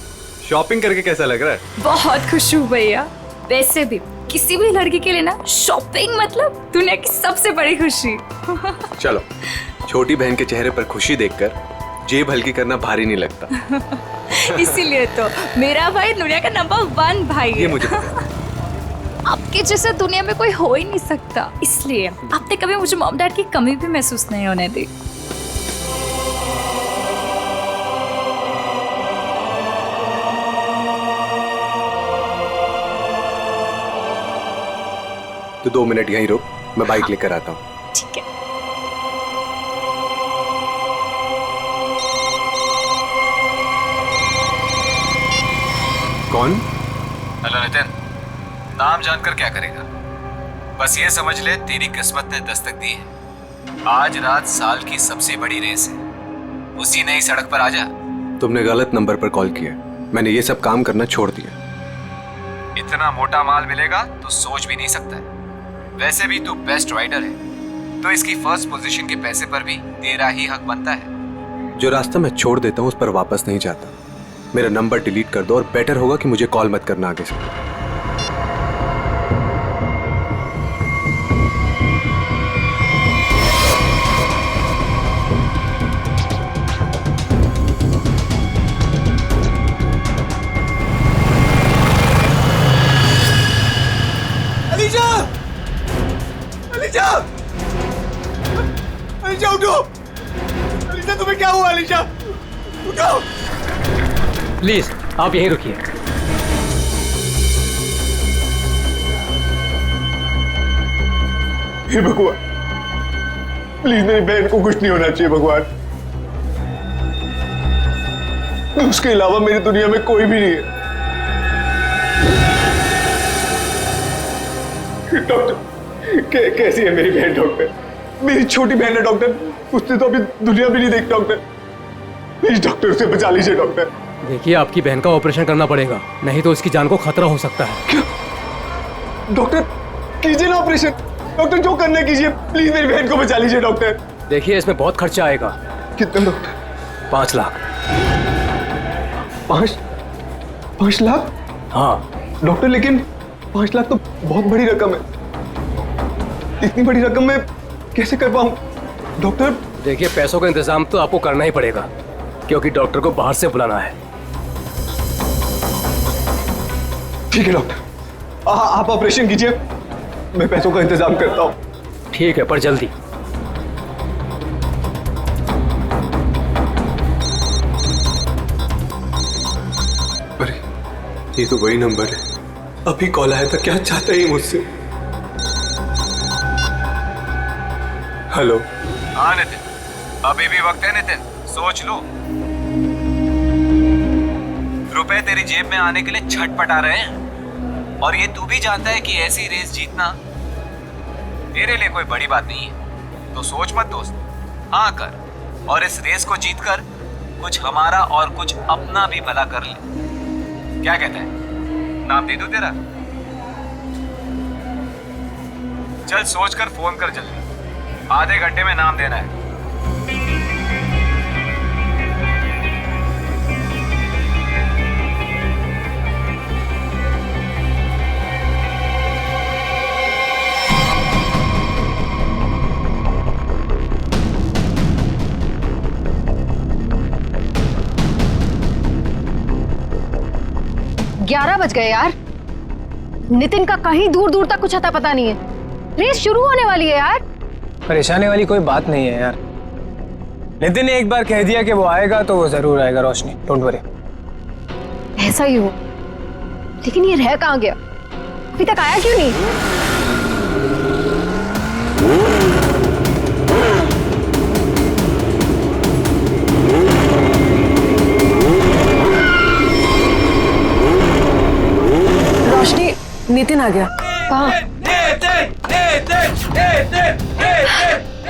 शॉपिंग करके कैसा लग रहा है? बहुत खुश हूँ भैया। वैसे भी किसी भी लड़की के लिए ना शॉपिंग मतलब दुनिया की सबसे बड़ी खुशी। चलो, छोटी बहन के चेहरे पर खुशी देखकर जेब हल्की करना भारी नहीं लगता। इसीलिए तो मेरा भाई दुनिया का नंबर 1 भाई है। ये मुझे पता है। आपके जैसे दुनिया में कोई हो ही नहीं सकता, इसलिए आपने कभी मुझे मॉम डैड की कमी भी महसूस नहीं होने दी। तो 2 मिनट यहीं रुक, मैं बाइक लेकर आता हूँ। ठीक है। कौन? हेलो नितिन, नाम जानकर क्या करेगा? बस ये समझ ले तेरी किस्मत ने दस्तक दी है। आज रात साल की सबसे बड़ी रेस है, उसी नई सड़क पर आजा। तुमने गलत नंबर पर कॉल किया, मैंने ये सब काम करना छोड़ दिया। इतना मोटा माल मिलेगा तो सोच भी नहीं सकता है। वैसे भी तू बेस्ट राइडर है, तो इसकी फर्स्ट पोजीशन के पैसे पर भी तेरा ही हक बनता है। जो रास्ता मैं छोड़ देता हूँ उस पर वापस नहीं जाता। मेरा नंबर डिलीट कर दो और बेटर होगा कि मुझे कॉल मत करना आगे से। अलीशा! अलीशा! अलीशा उठो! अलीशा तुम्हें क्या हुआ अलीशा? उठो! प्लीज आप यहीं रुकिए। हे भगवान, प्लीज मेरी बहन को कुछ नहीं होना चाहिए भगवान। उसके अलावा मेरी दुनिया में कोई भी नहीं है। डॉक्टर, कैसी है मेरी बहन डॉक्टर? मेरी छोटी बहन है डॉक्टर, उसने तो अभी दुनिया भी नहीं देखी डॉक्टर। प्लीज डॉक्टर उसे बचा लीजिए डॉक्टर। देखिए आपकी बहन का ऑपरेशन करना पड़ेगा, नहीं तो इसकी जान को खतरा हो सकता है। क्या? डॉक्टर कीजिए ना ऑपरेशन। डॉक्टर जो करना कीजिए, प्लीज मेरी बहन को बचा लीजिए डॉक्टर। देखिए इसमें बहुत खर्चा आएगा। कितना डॉक्टर? 5 लाख। 5 लाख? हाँ डॉक्टर, लेकिन 5 लाख तो बहुत बड़ी रकम है। इतनी बड़ी रकम मैं कैसे कर पाऊं डॉक्टर? देखिए पैसों का इंतजाम तो आपको करना ही पड़ेगा, क्योंकि डॉक्टर को बाहर से बुलाना है। ठीक है डॉक्टर, आप ऑपरेशन कीजिए, मैं पैसों का इंतजाम करता हूँ। ठीक है, पर जल्दी। अरे ये तो वही नंबर है, अभी कॉल आया था। क्या चाहता है मुझसे? हेलो। हाँ नितिन, अभी भी वक्त है नितिन, सोच लो। रुपए तेरी जेब में आने के लिए छटपटा रहे हैं, और ये तू भी जानता है कि ऐसी रेस जीतना तेरे लिए कोई बड़ी बात नहीं है। तो सोच मत दोस्त, हाँ कर, और इस रेस को जीतकर कुछ हमारा और कुछ अपना भी भला कर ले। क्या कहता है? नाम दे दूं तेरा? चल सोचकर फोन कर जल्दी, आधे घंटे में नाम देना है। ग्यारह बज गए यार। नितिन का कहीं दूर दूर तक कुछ अता पता नहीं है। रेस शुरू होने वाली है यार। परेशानी वाली कोई बात नहीं है यार। नितिन ने एक बार कह दिया कि वो आएगा तो वो जरूर आएगा रोशनी, डोंट वरी। ऐसा ही हो, लेकिन ये रह कहाँ गया? अभी तक आया क्यों नहीं? रोशनी, नितिन आ गया। कहाँ?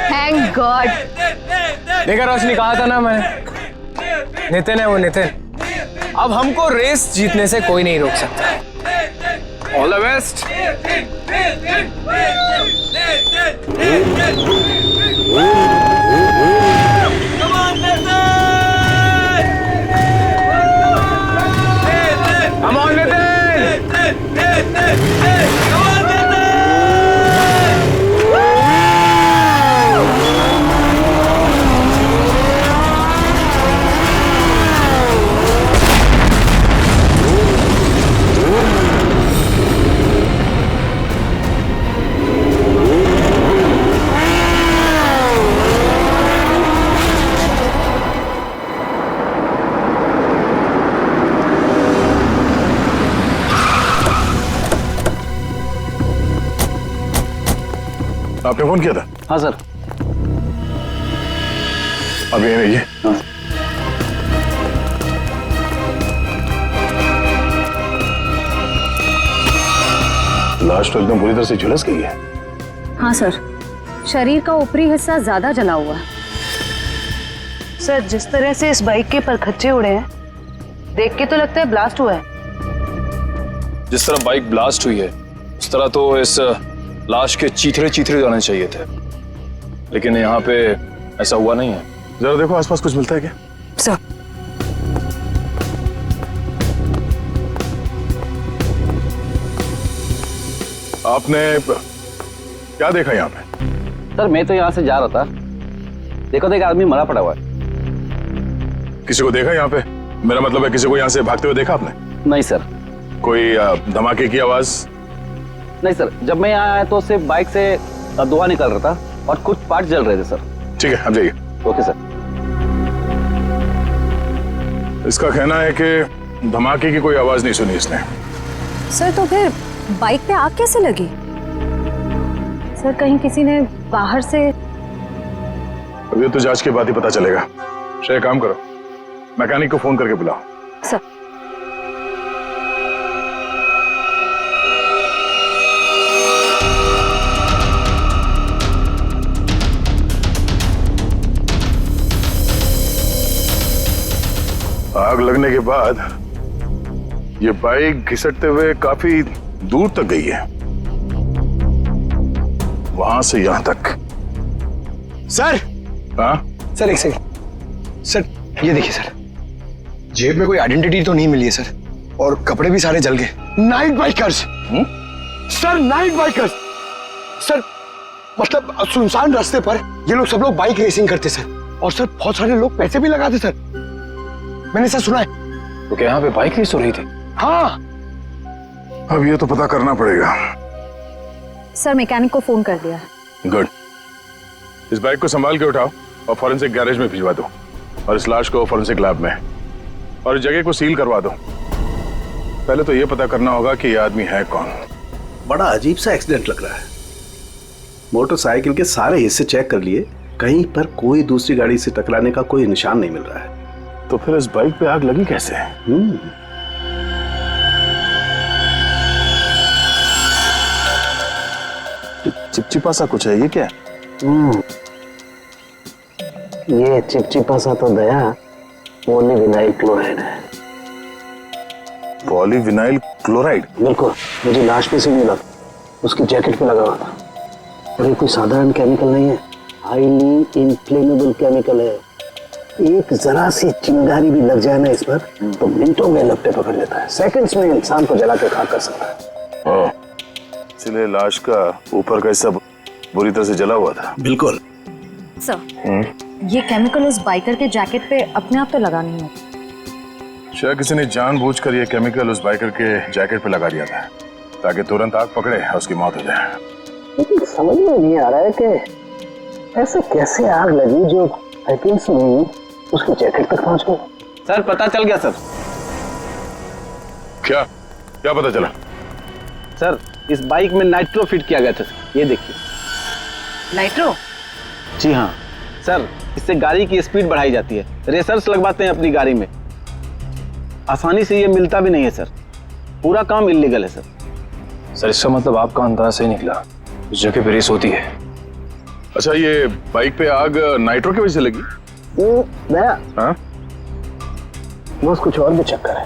Thank God. देखा रोशनी, कहा था ना मैंने, नितिन है वो नितिन। अब हमको रेस जीतने से कोई नहीं रोक सकता। All the best. Come on, Nitin! आपने फोन किया था? हाँ सर। अब ये रहिए। लाश तो एकदम पूरी तरह से झुलस गई है। हाँ सर, शरीर का ऊपरी हिस्सा ज्यादा जला हुआ है। सर, जिस तरह से इस बाइक के परखच्चे उड़े हैं, देख के तो लगता है ब्लास्ट हुआ है। जिस तरह बाइक ब्लास्ट हुई है उस तरह तो इस लाश के चीथड़े चीथड़े जाने चाहिए थे, लेकिन यहाँ पे ऐसा हुआ नहीं है। जरा देखो आसपास कुछ मिलता है क्या? सर, आपने क्या देखा यहाँ पे? सर मैं तो यहाँ से जा रहा था, देखो तो एक आदमी मरा पड़ा हुआ है। किसी को देखा यहाँ पे? मेरा मतलब है किसी को यहाँ से भागते हुए देखा आपने? नहीं सर। कोई धमाके की आवाज? नहीं सर, जब मैं यहाँ आया तो सिर्फ बाइक से धुआं निकल रहा था और कुछ पार्ट जल रहे थे सर। ठीक है, आप जाइए। Okay sir. इसका कहना है कि धमाके की कोई आवाज नहीं सुनी इसने। सर तो फिर बाइक पे आग कैसे लगी? सर कहीं किसी ने बाहर से? अब ये तो जांच के बाद ही पता चलेगा। श्रेय, काम करो, मैकेनिक को फोन करके बुलाओ। सर। आग लगने के बाद ये बाइक घिसटते हुए काफी दूर तक गई है, वहां से यहां तक। सर। हाँ सर एक सेकंड। सर ये देखिए सर, जेब में कोई आइडेंटिटी तो नहीं मिली है सर, और कपड़े भी सारे जल गए। Night bikers sir, night bikers sir, मतलब सुनसान रास्ते पर ये लोग सब लोग बाइक रेसिंग करते सर, और सर बहुत सारे लोग पैसे भी लगाते सर, मैंने सर सुना है। तो क्या यहाँ पे बाइक रेस हो रही थी? हाँ। अब ये तो पता करना पड़ेगा। सर मैकेनिक को फोन कर दिया है। गुड। इस बाइक को संभाल के उठाओ और फॉरेंसिक गैरेज में भिजवा दो, और इस लाश को फॉरेंसिक लैब में, और इस जगह को सील करवा दो। पहले तो ये पता करना होगा कि ये आदमी है कौन। बड़ा अजीब सा एक्सीडेंट लग रहा है। मोटरसाइकिल के सारे हिस्से चेक कर लिए, कहीं पर कोई दूसरी गाड़ी से टकराने का कोई निशान नहीं मिल रहा है। तो फिर इस बाइक पे आग लगी कैसे? चिपचिपा सा कुछ है, ये क्या? ये चिपचिपा सा तो दया पॉलीविनाइल क्लोराइड है। Polyvinyl chloride? बिल्कुल, मुझे लाश पे से मिला, उसकी जैकेट पे लगा हुआ था। और ये कोई साधारण केमिकल नहीं है, हाईली इनफ्लेमेबल केमिकल है। एक जरा सी चिंगारी भी लग जाए ना इस पर तो मिनटों में लपटे पकड़ लेता है, सेकंड्स में इंसान को जला के खाक कर सकता है। इसलिए लाश का ऊपर का हिस्सा बुरी तरह से जला हुआ था। बिल्कुल सर, ये केमिकल उस बाइकर के जैकेट पे अपने आप तो लगा नहीं होता। शायद किसी ने जानबूझकर ये केमिकल उस बाइकर के जैकेट पे लगा दिया था ताकि तुरंत आग पकड़े और उसकी मौत हो जाए। लेकिन समझ में नहीं आ रहा है कि ऐसे कैसे आग लगी जो सेकंड्स में उसकी जैकेट तक पहुंच गई। सर पता चल गया सर। क्या क्या पता चला? सर इस बाइक में नाइट्रो फिट किया गया था, ये देखिए। नाइट्रो? जी हाँ सर, इससे गाड़ी की स्पीड बढ़ाई जाती है, रेसर्स लगवाते हैं अपनी गाड़ी में। आसानी से ये मिलता भी नहीं है सर, पूरा काम इल्लीगल है सर। सर इसका मतलब आपका अंदाजा सही निकला, उस जगह पे रेस होती है। अच्छा, ये बाइक पे आग नाइट्रो की वजह से लगी? दया, हाँ? बस कुछ और भी चक्कर है।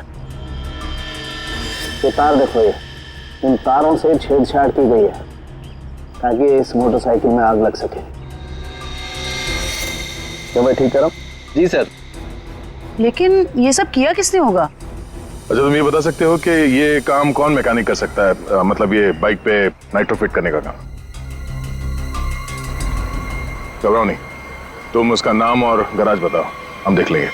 ये तार देखो, ये इन तारों से छेड़छाड़ की गई है ताकि इस मोटरसाइकिल में आग लग सके। क्या मैं ठीक कर रहा हूँ? जी सर। लेकिन ये सब किया किसने होगा? अच्छा, तुम ये बता सकते हो कि ये काम कौन मैकेनिक कर सकता है, मतलब ये बाइक पे नाइट्रो फिट करने का काम? घबराओ नहीं, तुम उसका नाम और गराज बताओ, हम देख लेंगे।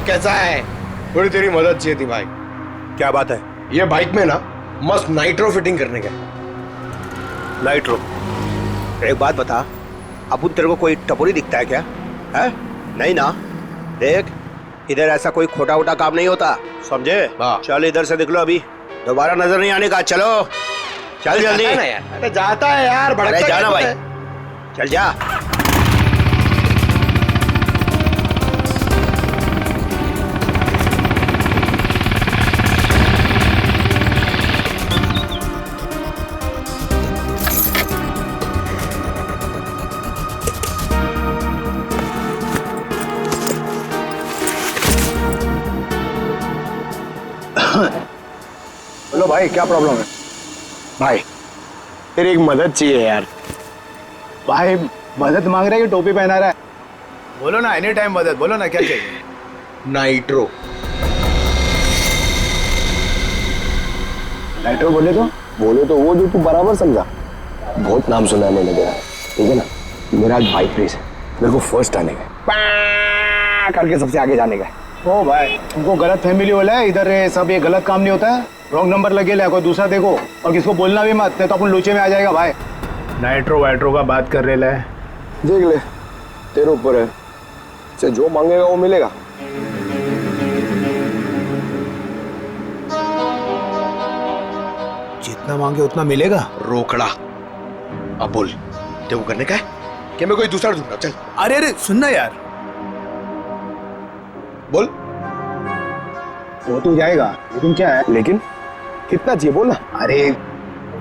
कैसा है? थोड़ी तेरी मदद चाहिए थी भाई। क्या बात है? ये बाइक में ना मस्त नाइट्रो फिटिंग करने का। नाइट्रो? एक बात बता, अब तेरे को कोई टपोरी दिखता है क्या? है? नहीं ना? देख, इधर ऐसा कोई खोटा वोटा काम नहीं होता, समझे? चल इधर से निकलो, अभी दोबारा नजर नहीं आने का। चलो चल जल्दी। अरे जाता है यार, अरे जाना भाई, चल जा। बोलो भाई, क्या प्रॉब्लम है? भाई तेरी एक मदद चाहिए यार। भाई मदद मांग रहा है कि टोपी पहना रहा है? बोलो ना, एनी टाइम मदद, बोलो ना क्या चाहिए? नाइट्रो। नाइट्रो बोले तो वो जो तू बराबर समझा। बहुत नाम सुना है मैंने तेरा, ठीक है ना? मेरा आज बाइक रेस है, मेरे को फर्स्ट आने का करके सबसे आगे जाने का। ओ भाई, तुमको गलत फैमिली वाला है इधर, सब ये गलत काम नहीं होता है। रॉन्ग नंबर लगे ले, कोई दूसरा देखो, और किसको बोलना भी मत, नहीं तो अपन लोचे में आ जाएगा भाई। नाइट्रो वाइट्रो का बात कर रहे है, देख ले, तेरे ऊपर है, से जो मांगेगा वो मिलेगा। जितना मांगे उतना मिलेगा। रोकड़ा। अब बोल, तेरे को करने का है कि मैं कोई दूसरा दूंगा? चल। अरे सुनना यार, बोल। वो तो जाएगा, लेकिन क्या है? लेकिन कितना चाहिए बोल ना। अरे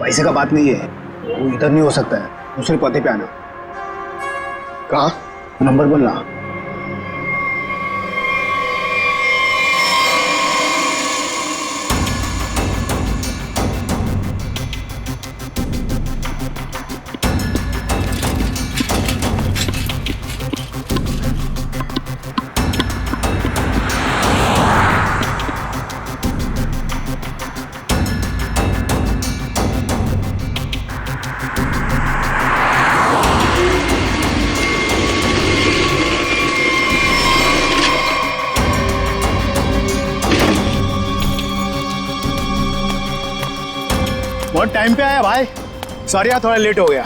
पैसे का बात नहीं है, वो इधर नहीं हो सकता है, दूसरे पते पे आना। कहाँ? नंबर बोलना। बहुत टाइम पे आया भाई, सॉरी यार थोड़ा लेट हो गया।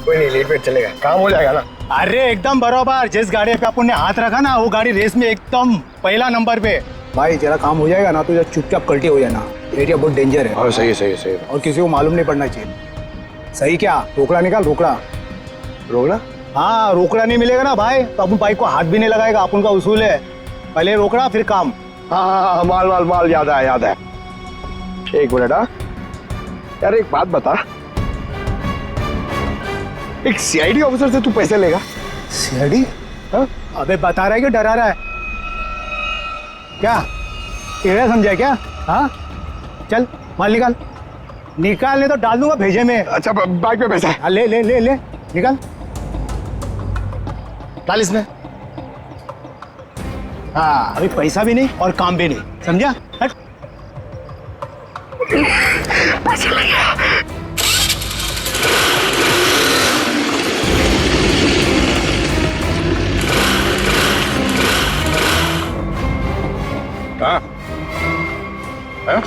कोई नहीं, लेट वेट चलेगा, काम हो जाएगा ना। अरे एकदम बराबर, जिस गाड़ी पे अपन ने हाथ रखा ना, वो गाड़ी रेस में एकदम पहला नंबर पे। भाई तेरा काम हो जाएगा ना, तो चुपचाप कल्टी हो जाना, एरिया बहुत डेंजर है। और सही है, सही है, सही है। और किसी को मालूम नहीं पड़ना चाहिए। सही क्या? रोकड़ा निकाल, रोकड़ा। रोकड़ा? हाँ, रोकड़ा नहीं मिलेगा ना भाई तो अपन बाइक को हाथ भी नहीं लगाएगा, अपन का उसूल है, पहले रोकड़ा फिर काम। हाँ, माल माल माल, याद है, याद है। एक मिनट। हाँ यार, एक बात बता, एक सीआईडी ऑफिसर से तू पैसे लेगा? सीआईडी? हाँ? अबे बता रहा है कि डरा रहा है? क्या टेढ़ा समझा क्या? हाँ चल माल निकाल, निकाल, नहीं तो डाल दूंगा भेजे में। अच्छा बाइक पे पैसा है? हाँ, ले ले ले ले, निकाल, डाल इसमें। हाँ अभी पैसा भी नहीं और काम भी नहीं, समझा? हट। पैसा लग गया। हाँ? हाँ?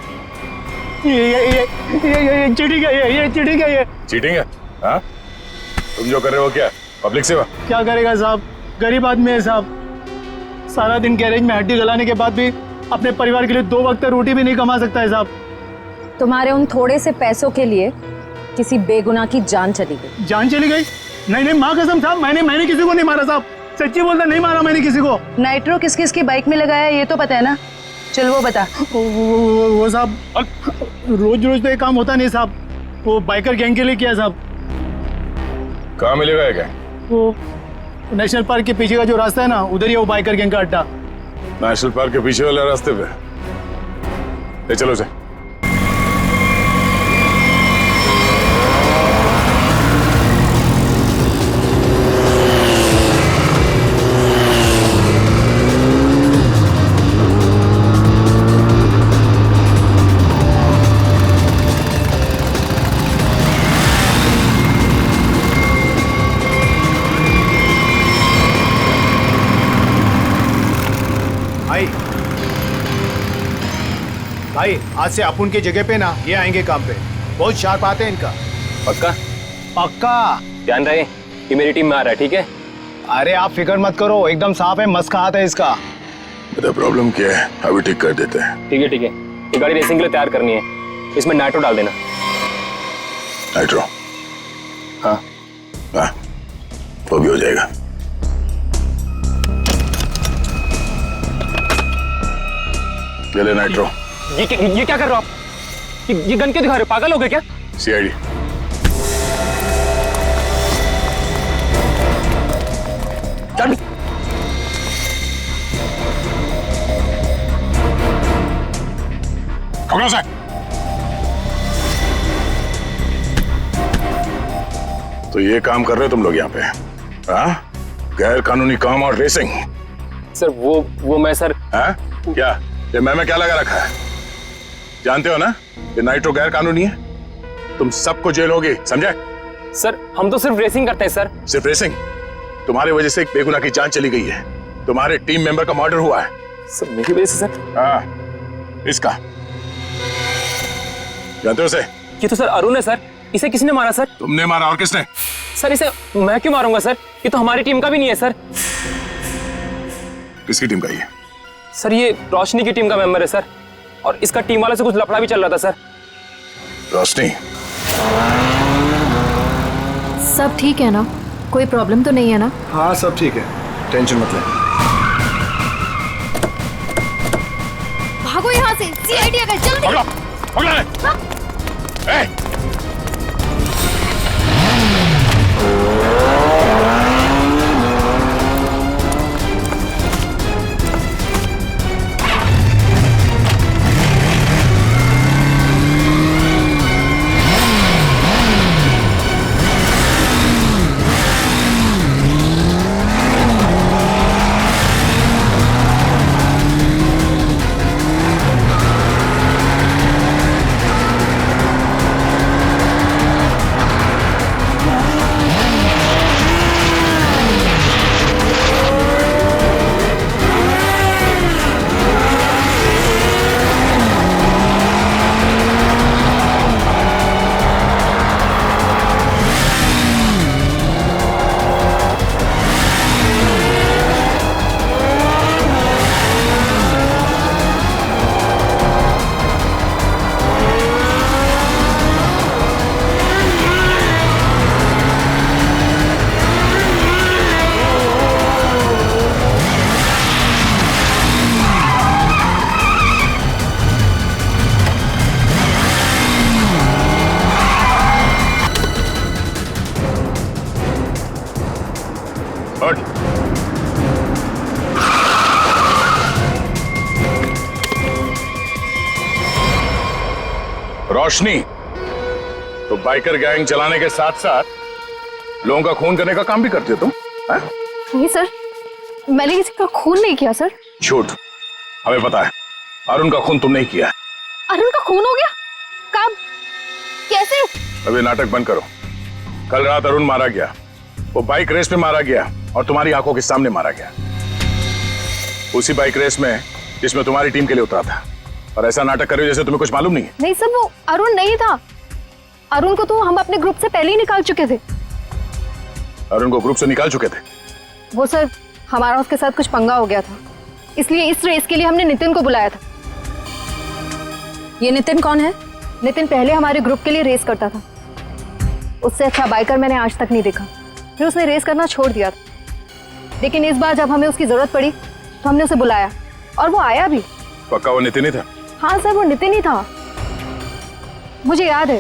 ये चीटिंग है, ये चीटिंग है, ये चीटिंग है? हाँ? तुम जो कर रहे हो क्या? पब्लिक सेवा? क्या करेगा साहब, गरीब आदमी है साहब, सारा दिन गैरेज में हड्डी गलाने के बाद भी अपने परिवार के लिए 2 वक्त रोटी भी नहीं कमा सकता है साहब। तुम्हारे उन थोड़े से पैसों के लिए किसी बेगुनाह की जान चली गई। जान चली गई? नहीं नहीं, माँ कसम साहब, मैंने किसी को नहीं मारा साहब, सच्ची बोलता, नहीं मारा मैंने किसी को। नाइट्रो किस किस की बाइक में लगाया ये तो पता है ना? चल वो बता। वो साहब, रोज रोज तो ये काम होता नहीं साहब, वो बाइकर गैंग के लिए किया साहब। कहाँ मिलेगा ये गैंग? वो नेशनल पार्क के पीछे का जो रास्ता है ना, उधर ही वो बाइकर गैंग का अड्डा। नेशनल पार्क के पीछे वाले रास्ते पे? ले चलो से। भाई आज से अपुन की जगह पे ना ये आएंगे काम पे। बहुत शार्प आते हैं इनका। पक्का? पक्का। ध्यान रहे कि मेरी टीम में आ रहा है, ठीक है? अरे आप फिक्र मत करो, एकदम साफ है, मस्त हाथ है इसका। प्रॉब्लम क्या है, अभी ठीक कर देते हैं। ठीक है ठीक है, ये गाड़ी रेसिंग के लिए तैयार करनी है, इसमें नाइट्रो डाल देना। नाइट्रो? हाँ हाँ, वो भी हो जाएगा। ये ले नाइट्रो। ये क्या कर रहे हो आप? ये गन क्यों दिखा रहे हो? पागल हो गए क्या? सीआईडी। चल। पकड़ो से। तो ये काम कर रहे हो तुम लोग यहाँ पे? हाँ? गैर कानूनी काम और रेसिंग। सर वो मैं सर। हाँ? क्या ये मैं क्या लगा रखा है? जानते हो ना ये नाइट्रो गैर कानूनी है, तुम सबको जेल होगी, समझे? सर हम तो सिर्फ रेसिंग करते हैं सर। सिर्फ रेसिंग? तुम्हारी वजह से एक बेगुनाह की जान चली गई है, तुम्हारे टीम मेंबर का मर्डर हुआ है। सर मेरी वजह से सर? हाँ, इसका जानते हो उसे? ये तो सर अरुण है सर, इसे किसने मारा सर? तुमने मारा, और किसने? सर इसे मैं क्यों मारूंगा सर, ये तो हमारी टीम का भी नहीं है सर। किसकी टीम का ये? सर ये रोशनी की टीम का मेंबर है सर, और इसका टीम वाले से कुछ लफड़ा भी चल रहा था सर। रोशनी? सब ठीक है ना? कोई प्रॉब्लम तो नहीं है ना? हाँ सब ठीक है, टेंशन मत ले। भागो यहाँ से, सीआईडी आ गए, जल्दी। पकड़ो, पकड़ो। ए! रोशनी, तो बाइकर गैंग चलाने के साथ साथ लोगों का खून करने का काम भी करते हो तुम? नहीं सर, मैंने किसी का खून नहीं किया सर। झूठ, हमें पता है अरुण का खून तुम नहीं किया। अरुण का खून हो गया? कब? कैसे? अभी नाटक बंद करो। कल रात अरुण मारा गया, वो बाइक रेस में मारा गया और तुम्हारी आंखों के सामने मारा गया, उसी बाइक रेस में जिसमें तुम्हारी टीम के लिए उतरा था। और ऐसा नाटक कर रहे हो जैसे तुम्हें कुछ मालूम नहीं है। नहीं सर, वो अरुण नहीं था। अरुण को तो हम अपने ग्रुप से पहले ही निकाल चुके थे। अरुण को ग्रुप से निकाल चुके थे? वो सर हमारा उसके साथ कुछ पंगा हो गया था, इसलिए इस रेस के लिए हमने नितिन को बुलाया था। ये नितिन कौन है? नितिन पहले हमारे ग्रुप के लिए रेस करता था, उससे अच्छा बाइकर मैंने आज तक नहीं देखा। फिर उसने रेस करना छोड़ दिया था, लेकिन इस बार जब हमें उसकी जरूरत पड़ी तो हमने उसे बुलाया और वो आया भी। पक्का वो नितिन ही था? हाँ सर, वो नितिन ही था। मुझे याद है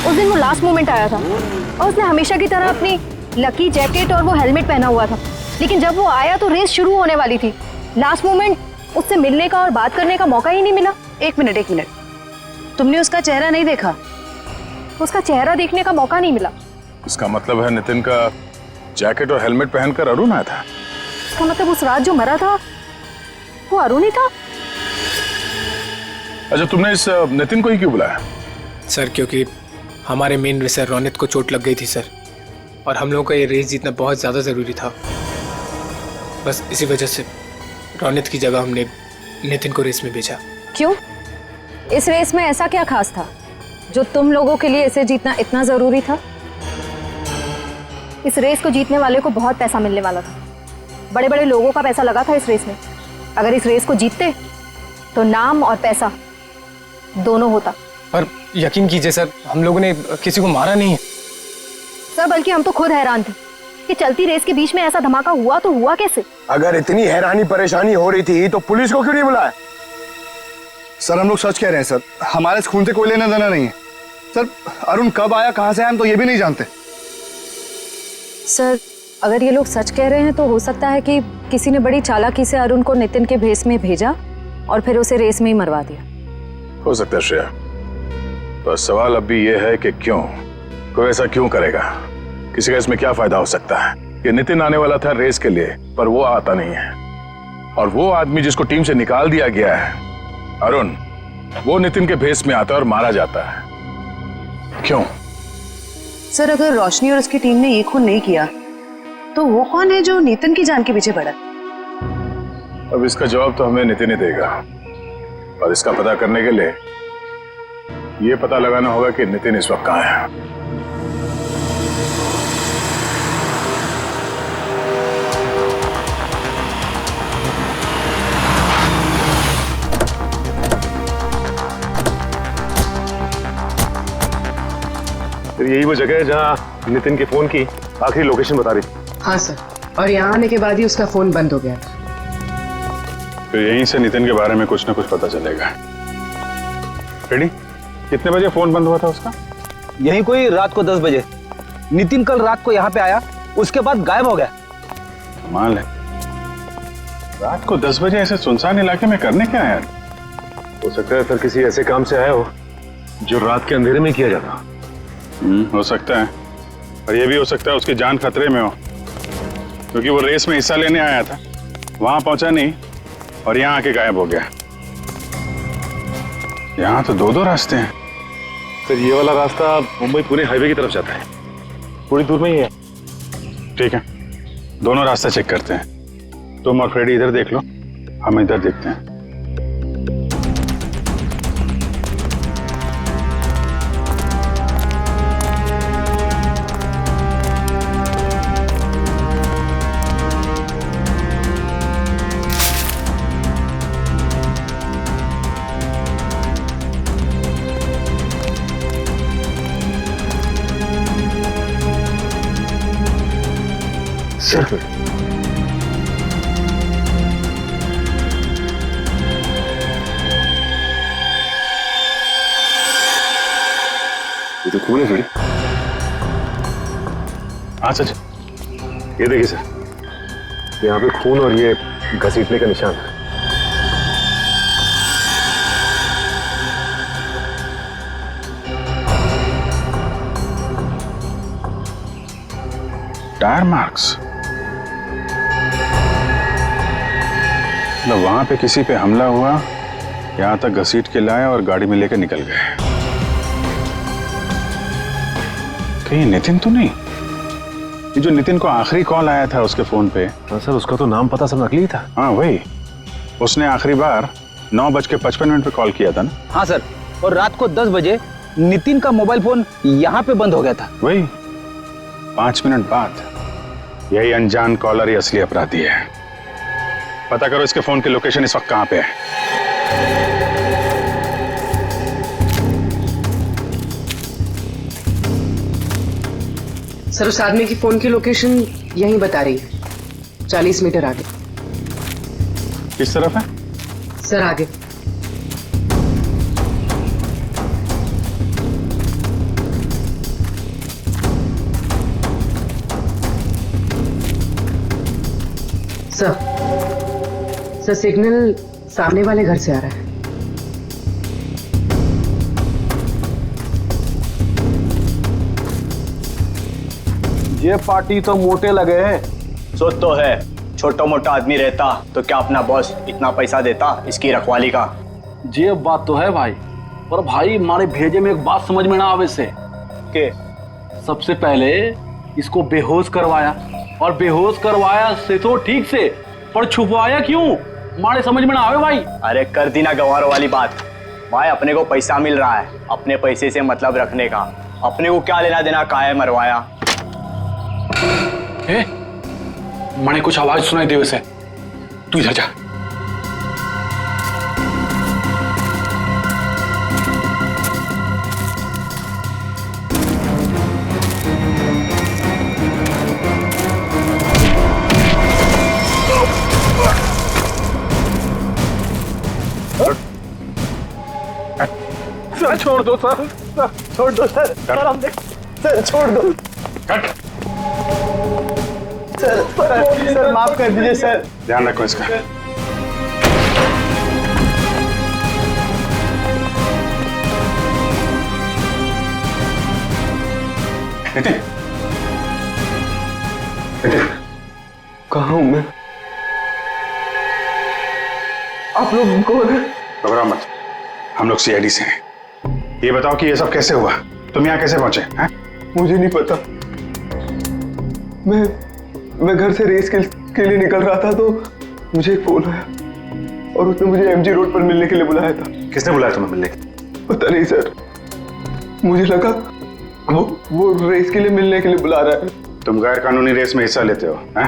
उस दिन वो लास्ट मोमेंट आया था और उसने हमेशा की तरह अपनी लकी जैकेट और वो हेलमेट पहना हुआ था, लेकिन जब वो आया तो रेस शुरू होने वाली थी। लास्ट मोमेंट उससे मिलने का और बात करने का मौका ही नहीं मिला। एक मिनट, तुमने उसका चेहरा नहीं देखा? उसका चेहरा देखने का मौका नहीं मिला। इसका मतलब है नितिन का जैकेट और हेलमेट पहनकर अरुण आया था? इसका मतलब उस रात जो मरा था वो अरुण ही था। अच्छा, तुमने इस नितिन को ही क्यों बुलाया? सर क्योंकि हमारे मेन रेसर रोनित को चोट लग गई थी सर, और हम लोगों का ये रेस जीतना बहुत ज़्यादा ज़रूरी था। बस इसी वजह से रोनित की जगह हमने नितिन को रेस में भेजा। क्यों? इस रेस में ऐसा क्या खास था जो तुम लोगों के लिए इसे जीतना इतना जरूरी था? इस रेस को जीतने वाले को बहुत पैसा मिलने वाला था। बड़े बड़े लोगों का पैसा लगा था इस रेस में। अगर इस रेस को जीतते तो नाम और पैसा दोनों होता। पर यकीन कीजिए सर, हम लोगों ने किसी को मारा नहीं है सर, बल्कि हम तो खुद हैरान थे कि चलती रेस के बीच में ऐसा धमाका हुआ तो हुआ कैसे? अगर इतनी हैरानी परेशानी हो रही थी तो पुलिस को क्यों नहीं बुलाया? सर हम लोग सच कह रहे हैं सर, हमारे इस खून से कोई लेना देना नहीं है सर। अरुण कब आया, कहां से आया, हम तो ये भी नहीं जानते। सर अगर ये लोग सच कह रहे हैं तो हो सकता है कि किसी ने बड़ी चालाकी से अरुण को नितिन के भेस में भेजा और फिर उसे रेस में ही मरवा दिया। हो सकता है श्रेया, तो सवाल अब भी ये है कि क्यों, कोई ऐसा क्यों करेगा? किसी का इसमें क्या फायदा हो सकता है कि नितिन आने वाला था रेस के लिए पर वो आता नहीं है, और वो आदमी जिसको टीम से निकाल दिया गया है अरुण, वो नितिन के भेस में आता है और मारा जाता है। क्यों? सर अगर रोशनी और उसकी टीम ने ये खून नहीं किया तो वो कौन है जो नितिन की जान के पीछे पड़ा? अब इसका जवाब तो हमें नितिन ही देगा, और इसका पता करने के लिए ये पता लगाना होगा कि नितिन इस वक्त कहाँ है। यही वो जगह है जहाँ नितिन के फोन की आखिरी लोकेशन बता रही थी। हाँ सर, और यहाँ आने के बाद ही उसका फोन बंद हो गया था। तो यहीं से नितिन के बारे में कुछ ना कुछ पता चलेगा। रेडी? कितने बजे फोन बंद हुआ था उसका? यही कोई रात को 10 बजे। नितिन कल रात को यहाँ पे आया, उसके बाद गायब हो गया। कमाल है, रात को 10 बजे ऐसे सुनसान इलाके में करने क्या है? हो सकता है सर किसी ऐसे काम से आया हो जो रात के अंधेरे में किया जाता। हो सकता है, और ये भी हो सकता है उसकी जान खतरे में हो, क्योंकि वो रेस में हिस्सा लेने आया था, वहां पहुंचा नहीं और यहाँ आके गायब हो गया। यहाँ तो 2 रास्ते हैं। सर ये वाला रास्ता मुंबई पुणे हाईवे की तरफ जाता है, थोड़ी दूर में ही है। ठीक है, दोनों रास्ते चेक करते हैं। तुम और फ्रेडी इधर देख लो, हम इधर देखते हैं। सर ये तो खून है थोड़ी। हाँ सच, ये देखिए सर, यहाँ पे खून और ये घसीटने का निशान है। टायर मार्क्स, मतलब वहां पे किसी पे हमला हुआ, यहां तक घसीट के लाए और गाड़ी में लेकर निकल गए। कहीं नितिन तो नहीं? ये जो नितिन को आखिरी कॉल आया था उसके फोन पे। हाँ सर, उसका तो नाम पता सब नकली था। हाँ वही, उसने आखिरी बार 9:55 पे कॉल किया था ना? हाँ सर, और रात को 10 बजे नितिन का मोबाइल फोन यहाँ पे बंद हो गया था। वही 5 मिनट बाद। यही अनजान कॉलर ही असली अपराधी है। पता करो इसके फोन की लोकेशन इस वक्त कहां पे है। सर उस आदमी की फोन की लोकेशन यहीं बता रही है, 40 मीटर आगे। किस तरफ है सर? आगे। सर सिग्नल सामने वाले घर से आ रहा है। ये पार्टी तो मोटे लगे हैं। सो तो है, छोटा मोटा आदमी रहता तो क्या अपना बॉस इतना पैसा देता इसकी रखवाली का? ये बात तो है भाई, पर भाई हमारे भेजे में एक बात समझ में ना आवे से के सबसे पहले इसको बेहोश करवाया, और बेहोश करवाया से तो ठीक से, पर छुपवाया क्यों? हमारे समझ में ना आवे भाई। अरे कर दी ना गवारों वाली बात। भाई अपने को पैसा मिल रहा है, अपने पैसे से मतलब रखने का। अपने को क्या लेना देना, काहे मरवाया। मैंने कुछ आवाज सुनाई दी उसे, तू इधर जा। सर छोड़ दो सर, छोड़ दो सर, सर हम देख, सर छोड़ दो। सर माफ कर दीजिए सर। ध्यान रखो इसका। नितिन, कहाँ हूं मैं? आप लोग कौन है? घबराओ मत, हम लोग सीआईडी से हैं। ये बताओ कि ये सब कैसे हुआ, तुम यहाँ कैसे पहुंचे हैं? मुझे नहीं पता। मैं घर से रेस के लिए निकल रहा था तो मुझे एक फोन आया और उसने मुझे एमजी रोड पर मिलने के लिए बुलाया था। किसने बुलाया तुम्हें मिलने? पता नहीं सर, मुझे लगा वो रेस के लिए मिलने के लिए बुला रहा है। तुम गैर कानूनी रेस में हिस्सा लेते हो हैं?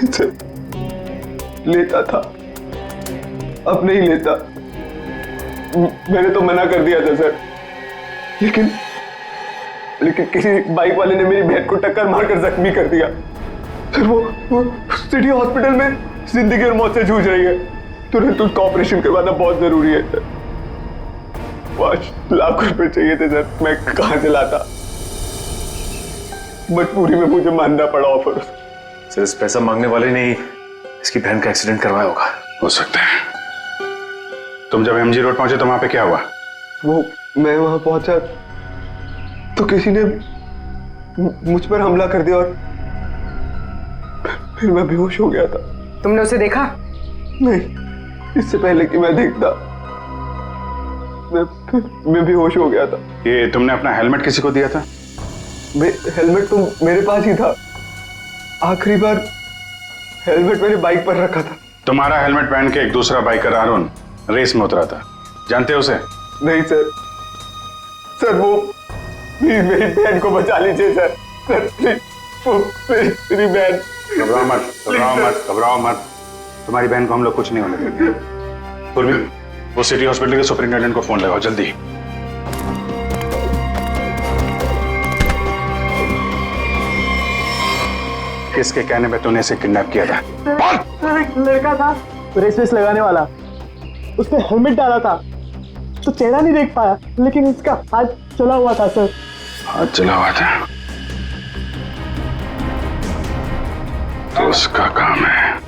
सर, लेता था, अब नहीं लेता। मैंने तो मना कर दिया था सर, लेकिन किसी बाइक वाले ने मेरी बहन को टक्कर मारकर जख्मी कर दिया। सर वो सिटी हॉस्पिटल में जिंदगी और मौत से जूझ रही है। तुरंत उसका ऑपरेशन करवाना बहुत जरूरी है सर। 5 लाख रुपए चाहिए थे सर, मैं कहां से लाता? मजबूरी में मुझे मानना पड़ा ऑफर। सर इस पैसा मांगने वाले ने इसकी बहन का एक्सीडेंट करवाया होगा। हो सकता है। तुम जब एमजी रोड पहुंचे तो वहां पे क्या हुआ? मैं वहां पहुंचा तो किसी ने मुझ पर हमला कर दिया और फिर मैं बेहोश हो गया था। तुमने उसे देखा? नहीं, इससे पहले कि मैं देखता मैं बेहोश हो गया था। ये तुमने अपना हेलमेट किसी को दिया था? हेलमेट तो मेरे पास ही था। आखिरी बार हेलमेट मेरे बाइक पर रखा था। तुम्हारा हेलमेट पहन के एक दूसरा बाइकर अरुण रेस में उतरा था, जानते हो उसे? नहीं सर, सर वो मेरी बहन को बचा लीजिए सर, मेरी बहन। घबराओ मत, घबराओ मत, घबराओ मत, तुम्हारी बहन को हम लोग कुछ नहीं होने देंगे। पूर्वी, वो सिटी हॉस्पिटल के सुपरिंटेंडेंट को फोन लगाओ जल्दी। किसके कहने पे तूने इसे किडनैप किया था? सर एक लड़का था रेस लगाने वाला, उसने हेलमेट डाला था तो चेहरा नहीं देख पाया, लेकिन इसका हाथ चला हुआ था सर। हाथ चला हुआ था तो उसका काम है।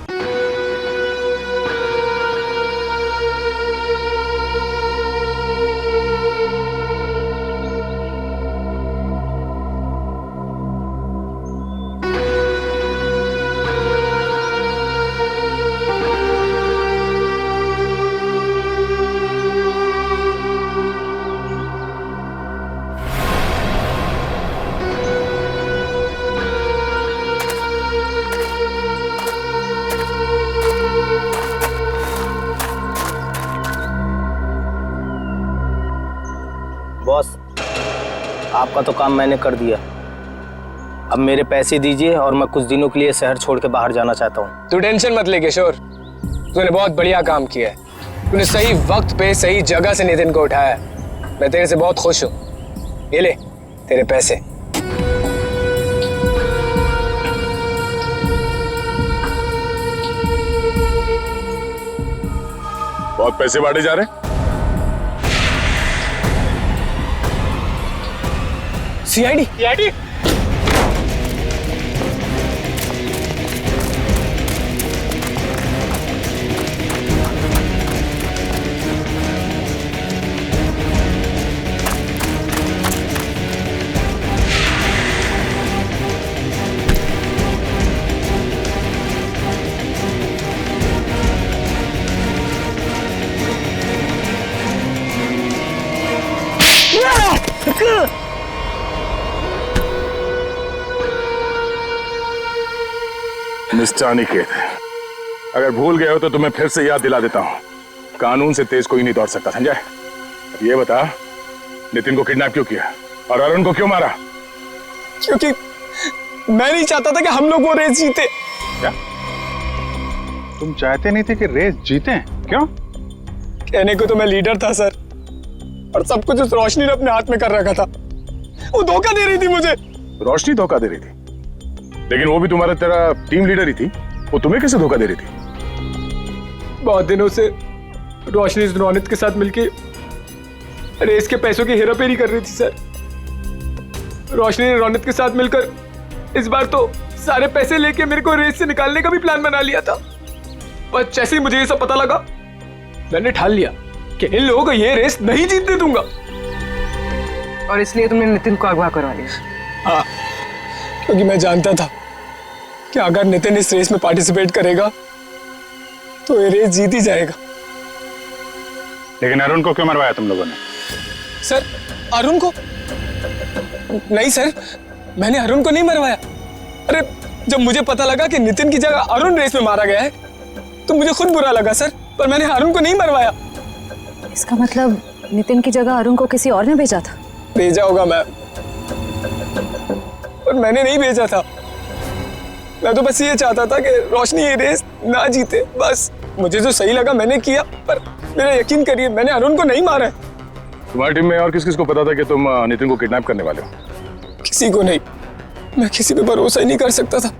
बॉस, आपका तो काम मैंने कर दिया। अब मेरे पैसे दीजिए और मैं कुछ दिनों के लिए शहर छोड़ के बाहर जाना चाहता हूँ। तू टेंशन मत ले किशोर, तूने बहुत बढ़िया काम किया है। तूने सही वक्त पे सही जगह से नितिन को उठाया। मैं तेरे से बहुत खुश हूँ। ये ले तेरे पैसे। बहुत पैसे बांटे जा रहे हैं। सीआईडी मिस्टर अनिकेत, अगर भूल गए हो तो तुम्हें फिर से याद दिला देता हूं। कानून से तेज कोई नहीं दौड़ सकता, समझा? अब ये बता, नितिन को किडनैप क्यों किया और अरुण को क्यों मारा? क्योंकि मैं नहीं चाहता था कि हम लोग वो रेस जीते। क्या तुम चाहते नहीं थे कि रेस जीते? क्यों? कहने को तो मैं लीडर था सर, और सब कुछ उस रोशनी ने अपने हाथ में कर रखा था। वो धोखा दे रही थी मुझे। रोशनी धोखा दे रही थी? लेकिन वो भी तुम्हारा तेरा टीम लीडर ही थी, वो तुम्हें कैसे धोखा दे रही थी? बहुत दिनों से रोशनी रोनित के साथ मिलके रेस के पैसों की हेराफेरी कर रही थी सर। रोशनी ने रोनित के साथ मिलकर इस बार तो सारे पैसे लेके मेरे को रेस से निकालने का भी प्लान बना लिया था। पर जैसे ही मुझे ये सब पता लगा, मैंने ठान लिया कि इन लोगों को ये रेस नहीं जीतने दूंगा। और इसलिए तुमने नितिन को अगवा करवा लिया? हाँ, क्योंकि मैं जानता था कि अगर नितिन इस रेस में पार्टिसिपेट करेगा तो ये रेस जीत ही जाएगा। लेकिन अरुण को क्यों मरवाया तुम लोगों ने? सर, अरुण को नहीं सर, मैंने अरुण को नहीं मरवाया। अरे जब मुझे पता लगा कि नितिन की जगह अरुण रेस में मारा गया है तो मुझे खुद बुरा लगा सर, पर मैंने अरुण को नहीं मरवाया। इसका मतलब नितिन की जगह अरुण को किसी और ने भेजा था? भेजा होगा मैम, पर मैंने नहीं भेजा था। मैं तो बस ये चाहता था कि रोशनी ये रेस ना जीते, बस। मुझे जो सही लगा मैंने किया, पर मेरा यकीन करिए मैंने अरुण को नहीं मारा है। तुम्हारी टीम में और किस किस को पता था कि तुम नितिन को किडनैप करने वाले हो? किसी को नहीं, मैं किसी पे भरोसा ही नहीं कर सकता था।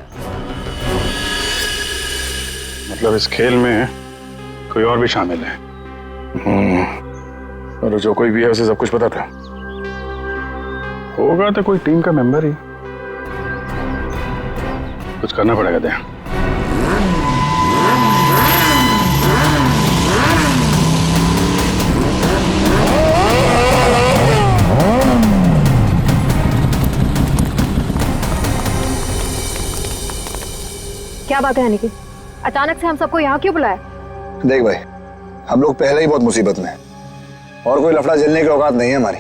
मतलब इस खेल में कोई और भी शामिल है? और जो कोई भी है उसे सब कुछ पता था? होगा तो कोई टीम का मेंबर ही। कुछ करना पड़ेगा दे। क्या बात है अनिकी, अचानक से हम सबको यहाँ क्यों बुलाया? देख भाई, हम लोग पहले ही बहुत मुसीबत में हैं और कोई लफड़ा झेलने की औकात नहीं है हमारी।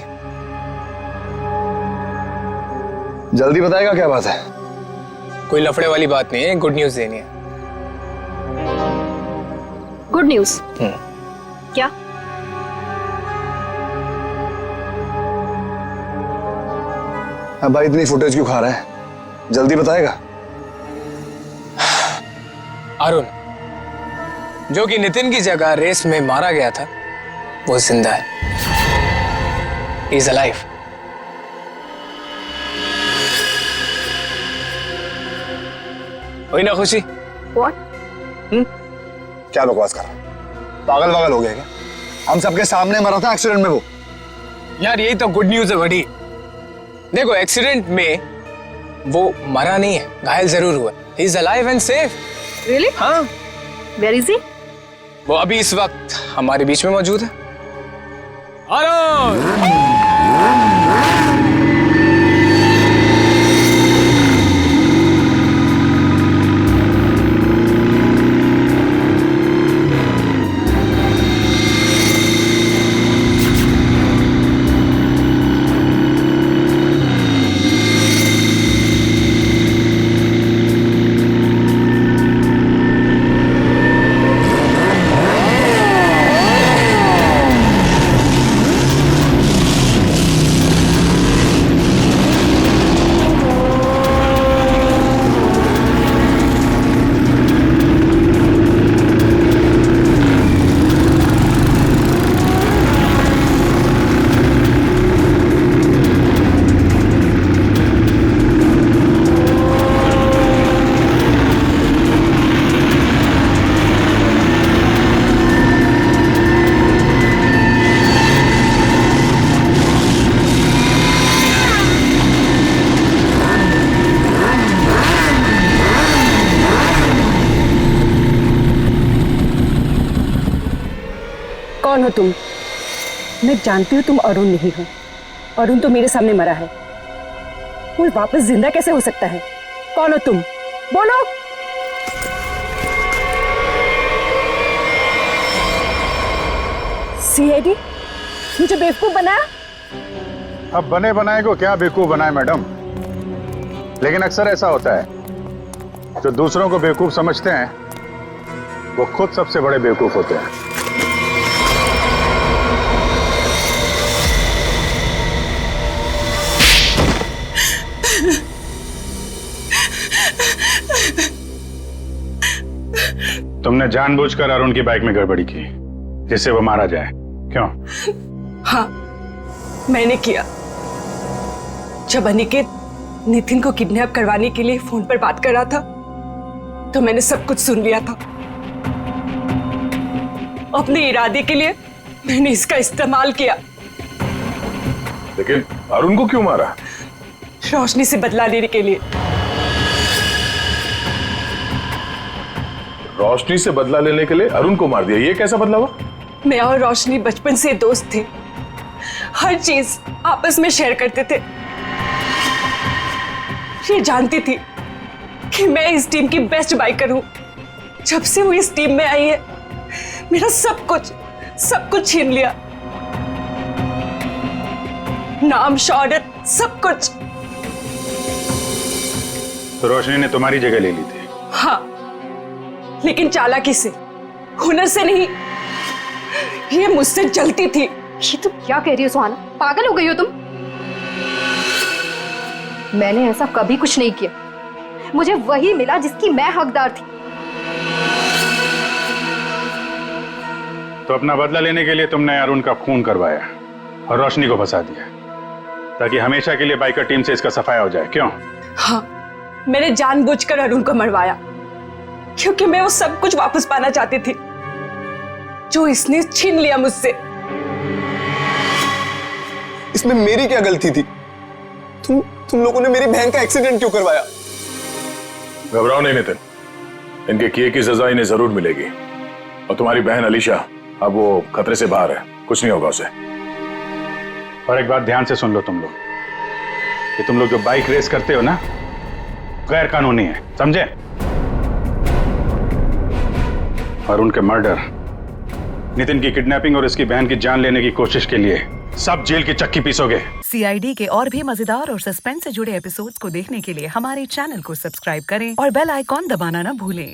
जल्दी बताएगा क्या बात है? कोई लफड़े वाली बात नहीं है, गुड न्यूज देनी है। Good news? क्या? अब भाई इतनी फुटेज क्यों खा रहा है? जल्दी बताएगा। अरुण, जो कि नितिन की जगह रेस में मारा गया था, वो जिंदा है। He is alive. हुई ना खुशी? What? क्या बकवास कर रहा है? पागल वागल हो गया क्या? हम सबके सामने मरा था एक्सीडेंट में वो। यार यही तो गुड न्यूज है बड़ी। देखो, एक्सीडेंट में वो मरा नहीं है, घायल जरूर हुआ। He is alive and safe. Really? हाँ। Where is he? वो अभी इस वक्त हमारे बीच में मौजूद है। अरुण! कौन हो तुम? मैं जानती हूँ तुम अरुण नहीं हो। अरुण तो मेरे सामने मरा है, वो वापस जिंदा कैसे हो सकता है? कौन हो तुम? बोलो। सीआईडी मुझे बेवकूफ बनाया? अब बने बनाए को क्या बेवकूफ बनाए मैडम? लेकिन अक्सर ऐसा होता है, जो दूसरों को बेवकूफ समझते हैं वो खुद सबसे बड़े बेवकूफ होते हैं। तुमने जानबूझकर अरुण की बाइक में गड़बड़ी की जिससे वो मारा जाए, क्यों? हाँ, मैंने किया। जब अनिकेत नितिन को किडनैप करवाने के लिए फोन पर बात कर रहा था तो मैंने सब कुछ सुन लिया था। अपने इरादे के लिए मैंने इसका इस्तेमाल किया। लेकिन अरुण को क्यों मारा? रोशनी से बदला लेने के लिए। रोशनी से बदला लेने के लिए अरुण को मार दिया, ये कैसा बदला हुआ? मैं और रोशनी बचपन से दोस्त थे, हर चीज आपस में शेयर करते थे। ये जानती थी कि मैं इस टीम की बेस्ट बाइकर हूं। जब से वो इस टीम में आई है मेरा सब कुछ छीन लिया, नाम, शौहरत, सब कुछ। तो रोशनी ने तुम्हारी जगह ले ली थी? हाँ, लेकिन चालाकी से, हुनर से नहीं। ये मुझसे जलती थी। ये तुम क्या कह रही हो सुहाना? पागल हो गई हो तुम? मैंने ऐसा कभी कुछ नहीं किया। मुझे वही मिला जिसकी मैं हकदार थी। तो अपना बदला लेने के लिए तुमने अरुण का खून करवाया और रोशनी को फंसा दिया ताकि हमेशा के लिए बाइकर टीम से इसका सफाया हो जाए, क्यों? हाँ, मैंने जानबूझकर अरुण को मरवाया क्योंकि मैं वो सब कुछ वापस पाना चाहती थी जो इसने छीन लिया मुझसे। इसमें मेरी क्या गलती थी? तुम लोगों ने मेरी बहन का एक्सीडेंट क्यों करवाया? घबराओ नहीं नितिन, इनके किए की सजा इन्हें जरूर मिलेगी। और तुम्हारी बहन अलीशा अब वो खतरे से बाहर है, कुछ नहीं होगा उसे। और एक बात ध्यान से सुन लो तुम लोग, कि तुम लोग जो बाइक रेस करते हो ना, गैर कानूनी है, समझे? और उनके मर्डर, नितिन की किडनैपिंग और इसकी बहन की जान लेने की कोशिश के लिए सब जेल की चक्की पीसोगे। CID के और भी मजेदार और सस्पेंस से जुड़े एपिसोड्स को देखने के लिए हमारे चैनल को सब्सक्राइब करें और बेल आइकॉन दबाना ना भूलें।